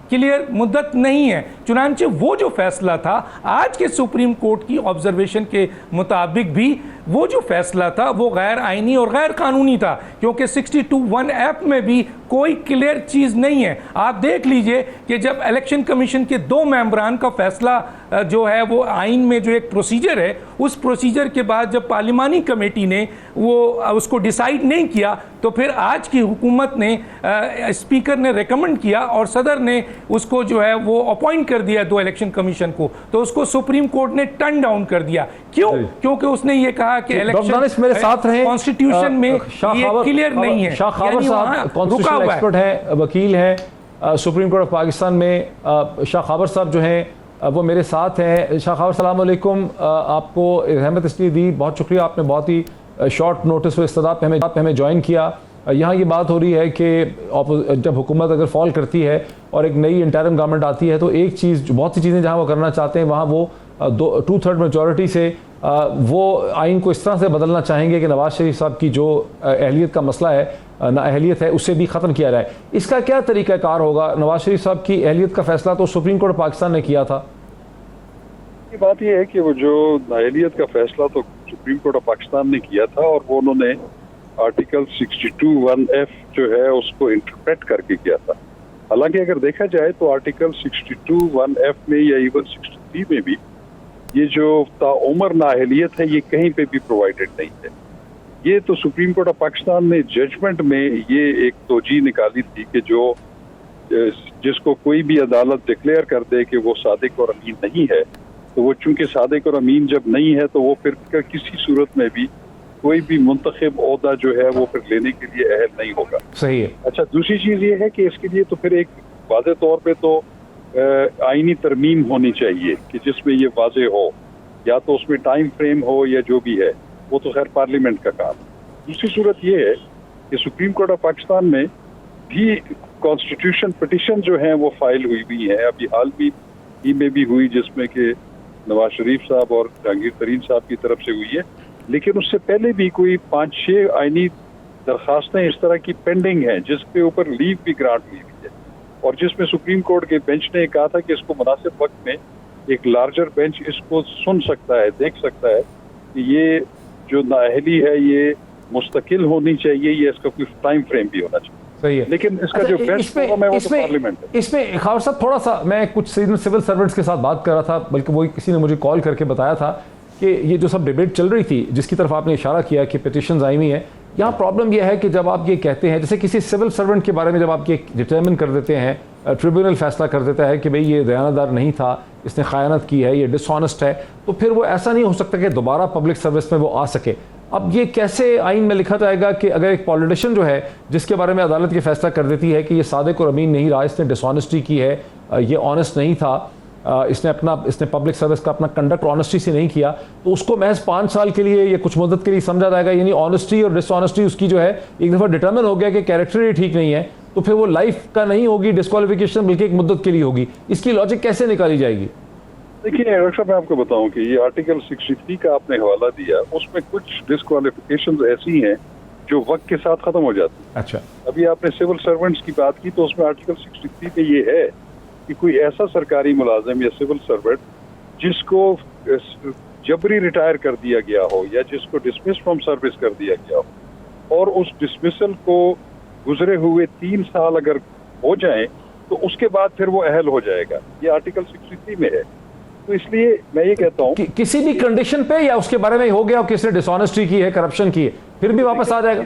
C: क्लियर मुद्दत नहीं है। चुनांचे वो जो फैसला था आज के सुप्रीम कोर्ट की ऑब्जर्वेशन के मुताबिक भी वो जो फैसला था वो गैर आइनी और गैर कानूनी था, क्योंकि 62(1)(f में भी कोई क्लियर चीज़ नहीं है। आप देख लीजिए कि जब इलेक्शन कमीशन के 2 मेंबरान का फैसला जो है वो आइन में जो एक प्रोसीजर है, उस प्रोसीजर के बाद जब पार्लिमानी कमेटी ने वो उसको डिसाइड नहीं किया, तो फिर आज की हुकूमत ने स्पीकर ने रिकमेंड किया और सदर ने उसको जो है वो अपॉइंट कर दिया 2 इलेक्शन कमीशन को, तो उसको सुप्रीम कोर्ट ने टर्न डाउन कर दिया। क्यों? क्योंकि उसने ये कहा कि इलेक्शन
A: मेरे साथ रहे,
C: कॉन्स्टिट्यूशन में ये क्लियर नहीं है।
A: शाह खाबर साहब कॉन्स्टिट्यूशनल एक्सपर्ट हैं, वकील हैं सुप्रीम कोर्ट ऑफ पाकिस्तान में। शाह खाबर साहब जो हैं वो मेरे साथ हैं। शाह खाबर सलाम अलैकुम, आपको रहमत इसलिए दी, बहुत शुक्रिया, आपने बहुत ही शॉर्ट नोटिस पर इस्तदा पे हमें ज्वाइन किया। यहाँ ये बात हो रही है कि जब हुकूमत अगर फॉल करती है और एक नई इंटरिम गवर्नमेंट आती है, तो एक चीज़, बहुत सी चीज़ें जहाँ वो करना चाहते हैं वहाँ वो 2/3 मेजॉरिटी से वो आइन को इस तरह से बदलना चाहेंगे कि नवाज शरीफ साहब की जो अहलियत का मसला है, नाअहलियत है, उससे भी ख़त्म किया जाए। इसका क्या तरीक़ाकार होगा? नवाज शरीफ साहब की अहलियत का फैसला तो सुप्रीम कोर्ट पाकिस्तान ने किया था।
F: बात यह है कि वो जो नाअहलियत का फैसला तो सुप्रीम कोर्ट ऑफ पाकिस्तान ने किया था, और वो उन्होंने आर्टिकल 62(1)(f जो है उसको इंटरप्रेट करके किया था। हालांकि अगर देखा जाए तो आर्टिकल 62(1)(f में या इवन 63 में भी ये जो ताउम्र नाअहलियत है ये कहीं पे भी प्रोवाइडेड नहीं है। ये तो सुप्रीम कोर्ट ऑफ पाकिस्तान ने जजमेंट में ये एक तोजी निकाली थी कि जो जिसको कोई भी अदालत डिक्लेयर कर दे कि वो सादिक और अमीन नहीं है, तो वो चूंकि सादिक और अमीन जब नहीं है तो वो फिर किसी सूरत में भी कोई भी मुंतखब ओहदा जो है वो फिर लेने के लिए अहल नहीं होगा।
A: सही है।
F: अच्छा, दूसरी चीज ये है कि इसके लिए तो फिर एक वाज़े तौर पे तो आईनी तरमीम होनी चाहिए कि जिसमें ये वाज़े हो, या तो उसमें टाइम फ्रेम हो या जो भी है, वो तो खैर पार्लियामेंट का काम। दूसरी सूरत ये है कि सुप्रीम कोर्ट ऑफ पाकिस्तान में भी कॉन्स्टिट्यूशन पिटिशन जो है वो फाइल हुई है, अभी हाल में भी हुई, जिसमें कि नवाज शरीफ साहब और जहांगीर तरीन साहब की तरफ से हुई है। लेकिन उससे पहले भी कोई 5-6 आईनी दरखास्तें इस तरह की पेंडिंग हैं जिसके ऊपर लीव भी ग्रांट हुई है, और जिसमें सुप्रीम कोर्ट के बेंच ने कहा था कि इसको मुनासिब वक्त में एक लार्जर बेंच इसको सुन सकता है, देख सकता है कि ये जो नाअहली है ये मुस्तकिल होनी चाहिए, या इसका कोई टाइम फ्रेम भी होना चाहिए।
A: सही है।
F: लेकिन इसका जो बेस्ट फोरम है वो तो पार्लियामेंट है।
A: इसमें खावर साहब थोड़ा सा, मैं कुछ सिविल सर्वेंट्स के साथ बात कर रहा था, बल्कि वो किसी ने मुझे कॉल करके बताया था कि ये जो सब डिबेट चल रही थी जिसकी तरफ आपने इशारा किया कि पिटिशंस आई हुई हैं, यहाँ प्रॉब्लम यह है कि जब आप ये कहते हैं, जैसे किसी सिविल सर्वेंट के बारे में जब आप ये डिटर्मिन कर देते हैं, ट्रिब्यूनल फैसला कर देता है कि भाई ये दयानतदार नहीं था, इसने ख़यानत की है, ये डिसऑनेस्ट है, तो फिर वो ऐसा नहीं हो सकता कि दोबारा पब्लिक सर्विस में वो आ सके। अब ये कैसे आइन में लिखा जाएगा कि अगर एक पॉलिटिशियन जो है जिसके बारे में अदालत ये फैसला कर देती है कि ये सादिक और अमीन नहीं रहा, इसने डिसऑनेस्टी की है, ये ऑनेस्ट नहीं था, इसने पब्लिक सर्विस का अपना कंडक्ट ऑनेस्टी से नहीं किया, तो उसको महज 5 साल के लिए या कुछ मुद्दत के लिए समझा जाएगा। यानी ऑनेस्टी और डिसऑनेस्टी उसकी जो है एक दफ़ा डिटर्मिन हो गया कि कैरेक्टर ही ठीक नहीं है, तो फिर वो लाइफ का नहीं होगी डिस्क्वालिफिकेशन, बल्कि एक मुद्दत के लिए होगी। इसकी लॉजिक कैसे निकाली जाएगी?
F: देखिए डॉक्टर साहब, मैं आपको बताऊं कि ये आर्टिकल 63 का आपने हवाला दिया, उसमें कुछ डिस्क्वालिफिकेशंस ऐसी हैं जो वक्त के साथ खत्म हो जाती है।
A: अच्छा,
F: अभी आपने सिविल सर्वेंट्स की बात की, तो उसमें आर्टिकल 63 पे ये है कि कोई ऐसा सरकारी मुलाजिम या सिविल सर्वेंट जिसको जबरी रिटायर कर दिया गया हो या जिसको डिसमिस फ्रॉम सर्विस कर दिया गया हो और उस डिसमिसल को गुजरे हुए 3 साल अगर हो जाए तो उसके बाद फिर वो अहल हो जाएगा। ये आर्टिकल 63 में है। तो इसलिए मैं ये कहता हूँ
A: किसी भी कंडीशन पे या उसके बारे में हो गया और किसी ने डिसऑनेस्टी की है, करप्शन की है, फिर भी वापस आ जाएगा।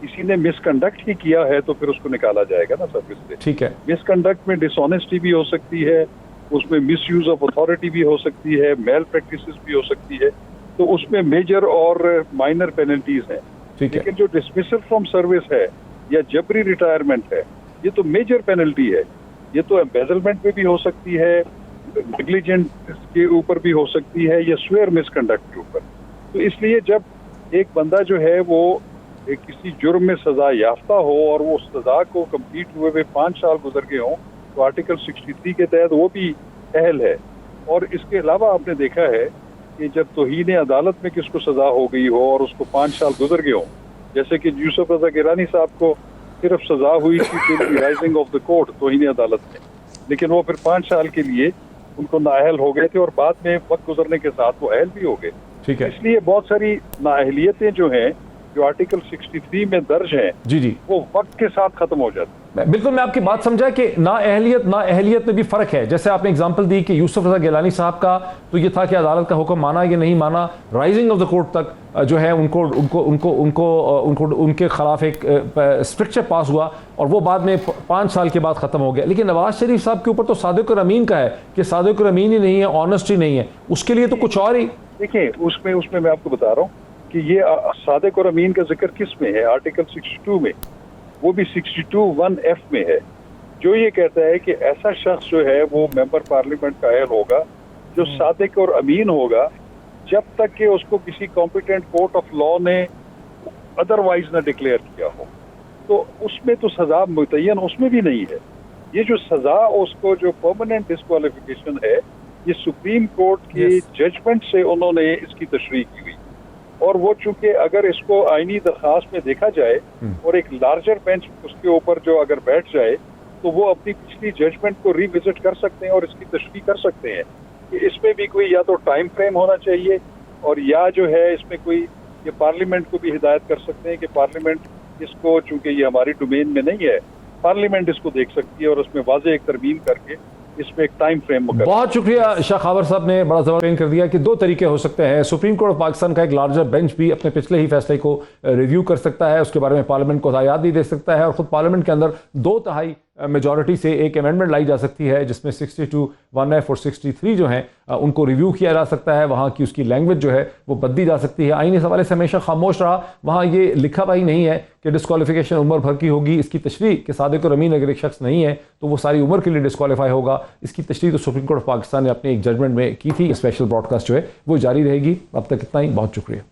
F: किसी ने मिसकंडक्ट ही किया है तो फिर उसको निकाला जाएगा ना सर्विस से।
A: ठीक है,
F: मिसकंडक्ट में डिसऑनेस्टी भी हो सकती है, उसमें मिसयूज ऑफ अथॉरिटी भी हो सकती है, मेल प्रैक्टिसेस भी हो सकती है, तो उसमें मेजर और माइनर पेनल्टीज हैं। लेकिन जो डिसमिसल फ्रॉम सर्विस है या जबरी रिटायरमेंट है, ये तो मेजर पेनल्टी है। ये तो एम्बेजलमेंट में भी हो सकती है, नेग्लिजेंट के ऊपर भी हो सकती है, या स्वेयर मिसकंडक्ट के ऊपर। तो इसलिए जब एक बंदा जो है वो किसी जुर्म में सजा याफ्ता हो और वो सजा को कंप्लीट हुए हुए 5 साल गुजर गए हों, तो आर्टिकल 63 के तहत वो भी अहल है। और इसके अलावा आपने देखा है कि जब तौहीन अदालत में किसको सजा हो गई हो और उसको 5 साल गुजर गए हों, जैसे कि यूसुफ रजा गिलानी साहब को सिर्फ सजा हुई थी राइजिंग ऑफ द कोर्ट तौहीन अदालत में, लेकिन वो फिर 5 साल के लिए उनको नाअहल हो गए थे और बाद में वक्त गुजरने के साथ वो अहल भी हो गए।
A: ठीक है,
F: इसलिए बहुत सारी नाअहलियतें जो हैं जो आर्टिकल 63 में दर्ज हैं,
A: जी,
F: वो वक्त के साथ खत्म हो जाती है।
A: बिल्कुल, मैं आपकी बात समझा कि नाअहलियत में भी फर्क है। जैसे आपने एग्जांपल दी कि यूसुफ रजा गिलानी साहब का तो ये था कि अदालत का हुक्म माना या नहीं माना, राइजिंग ऑफ द कोर्ट तक जो है उनको उनके खिलाफ एक स्ट्रिक्चर पास हुआ और वो बाद में 5 साल के बाद खत्म हो गया। लेकिन नवाज शरीफ साहब के ऊपर तो सादिक और अमीन का है कि सादिक और अमीन ही नहीं है, ऑनेस्टी नहीं है, उसके लिए तो कुछ और ही।
F: देखिए उसमें मैं आपको बता रहा हूँ कि ये सादिक और अमीन का जिक्र किस में है, आर्टिकल 62 में, वो भी 62(1)(f) में है, जो ये कहता है कि ऐसा शख्स जो है वो मेंबर पार्लियामेंट का अहल होगा जो सादिक और अमीन होगा जब तक कि उसको किसी कॉम्पिटेंट कोर्ट ऑफ लॉ ने अदरवाइज ना डिक्लेयर किया हो। तो उसमें तो सजा मुतय्यन उसमें भी नहीं है। ये जो सजा उसको जो परमानेंट डिस्क्वालिफिकेशन है, ये सुप्रीम कोर्ट के जजमेंट से उन्होंने इसकी तशरीह की हुई, और वो चूंकि अगर इसको आईनी दरखास्त में देखा जाए और एक लार्जर बेंच उसके ऊपर जो अगर बैठ जाए तो वो अपनी पिछली जजमेंट को रिविजिट कर सकते हैं और इसकी तशरीह कर सकते हैं कि इसमें भी कोई या तो टाइम फ्रेम होना चाहिए और या जो है इसमें कोई ये पार्लियामेंट को भी हिदायत कर सकते हैं कि पार्लियामेंट इसको, चूंकि ये हमारी डोमेन में नहीं है, पार्लियामेंट इसको देख सकती है और उसमें वाज़ेह एक तरमीम करके इसमें एक टाइम फ्रेम।
A: बहुत शुक्रिया शाह खावर साहब ने बड़ा जबरदस्त कर दिया कि 2 तरीके हो सकते हैं। सुप्रीम कोर्ट ऑफ पाकिस्तान का एक लार्जर बेंच भी अपने पिछले ही फैसले को रिव्यू कर सकता है, उसके बारे में पार्लियामेंट को हदायत भी दे सकता है और खुद पार्लियामेंट के अंदर 2/3 मेजॉरिटी से एक अमेंडमेंट लाई जा सकती है जिसमें 62(1)(f) और 63 जो हैं उनको रिव्यू किया जा सकता है। वहाँ की उसकी लैंग्वेज जो है वो बदली जा सकती है। आईनी हवाले से हमेशा खामोश रहा, वहाँ ये लिखा भाई नहीं है कि डिस्क्वालिफिकेशन उम्र भर की होगी। इसकी तशरीह कि सादिक और अमीन अगर एक शख्स नहीं है तो वो सारी उम्र के लिए डिस्क्वालीफाई होगा, इसकी तशरीह तो सुप्रीम कोर्ट ऑफ पाकिस्तान ने अपने एक जजमेंट में की थी। स्पेशल ब्रॉडकास्ट जो है वो जारी रहेगी। अब तक इतना ही, बहुत शुक्रिया।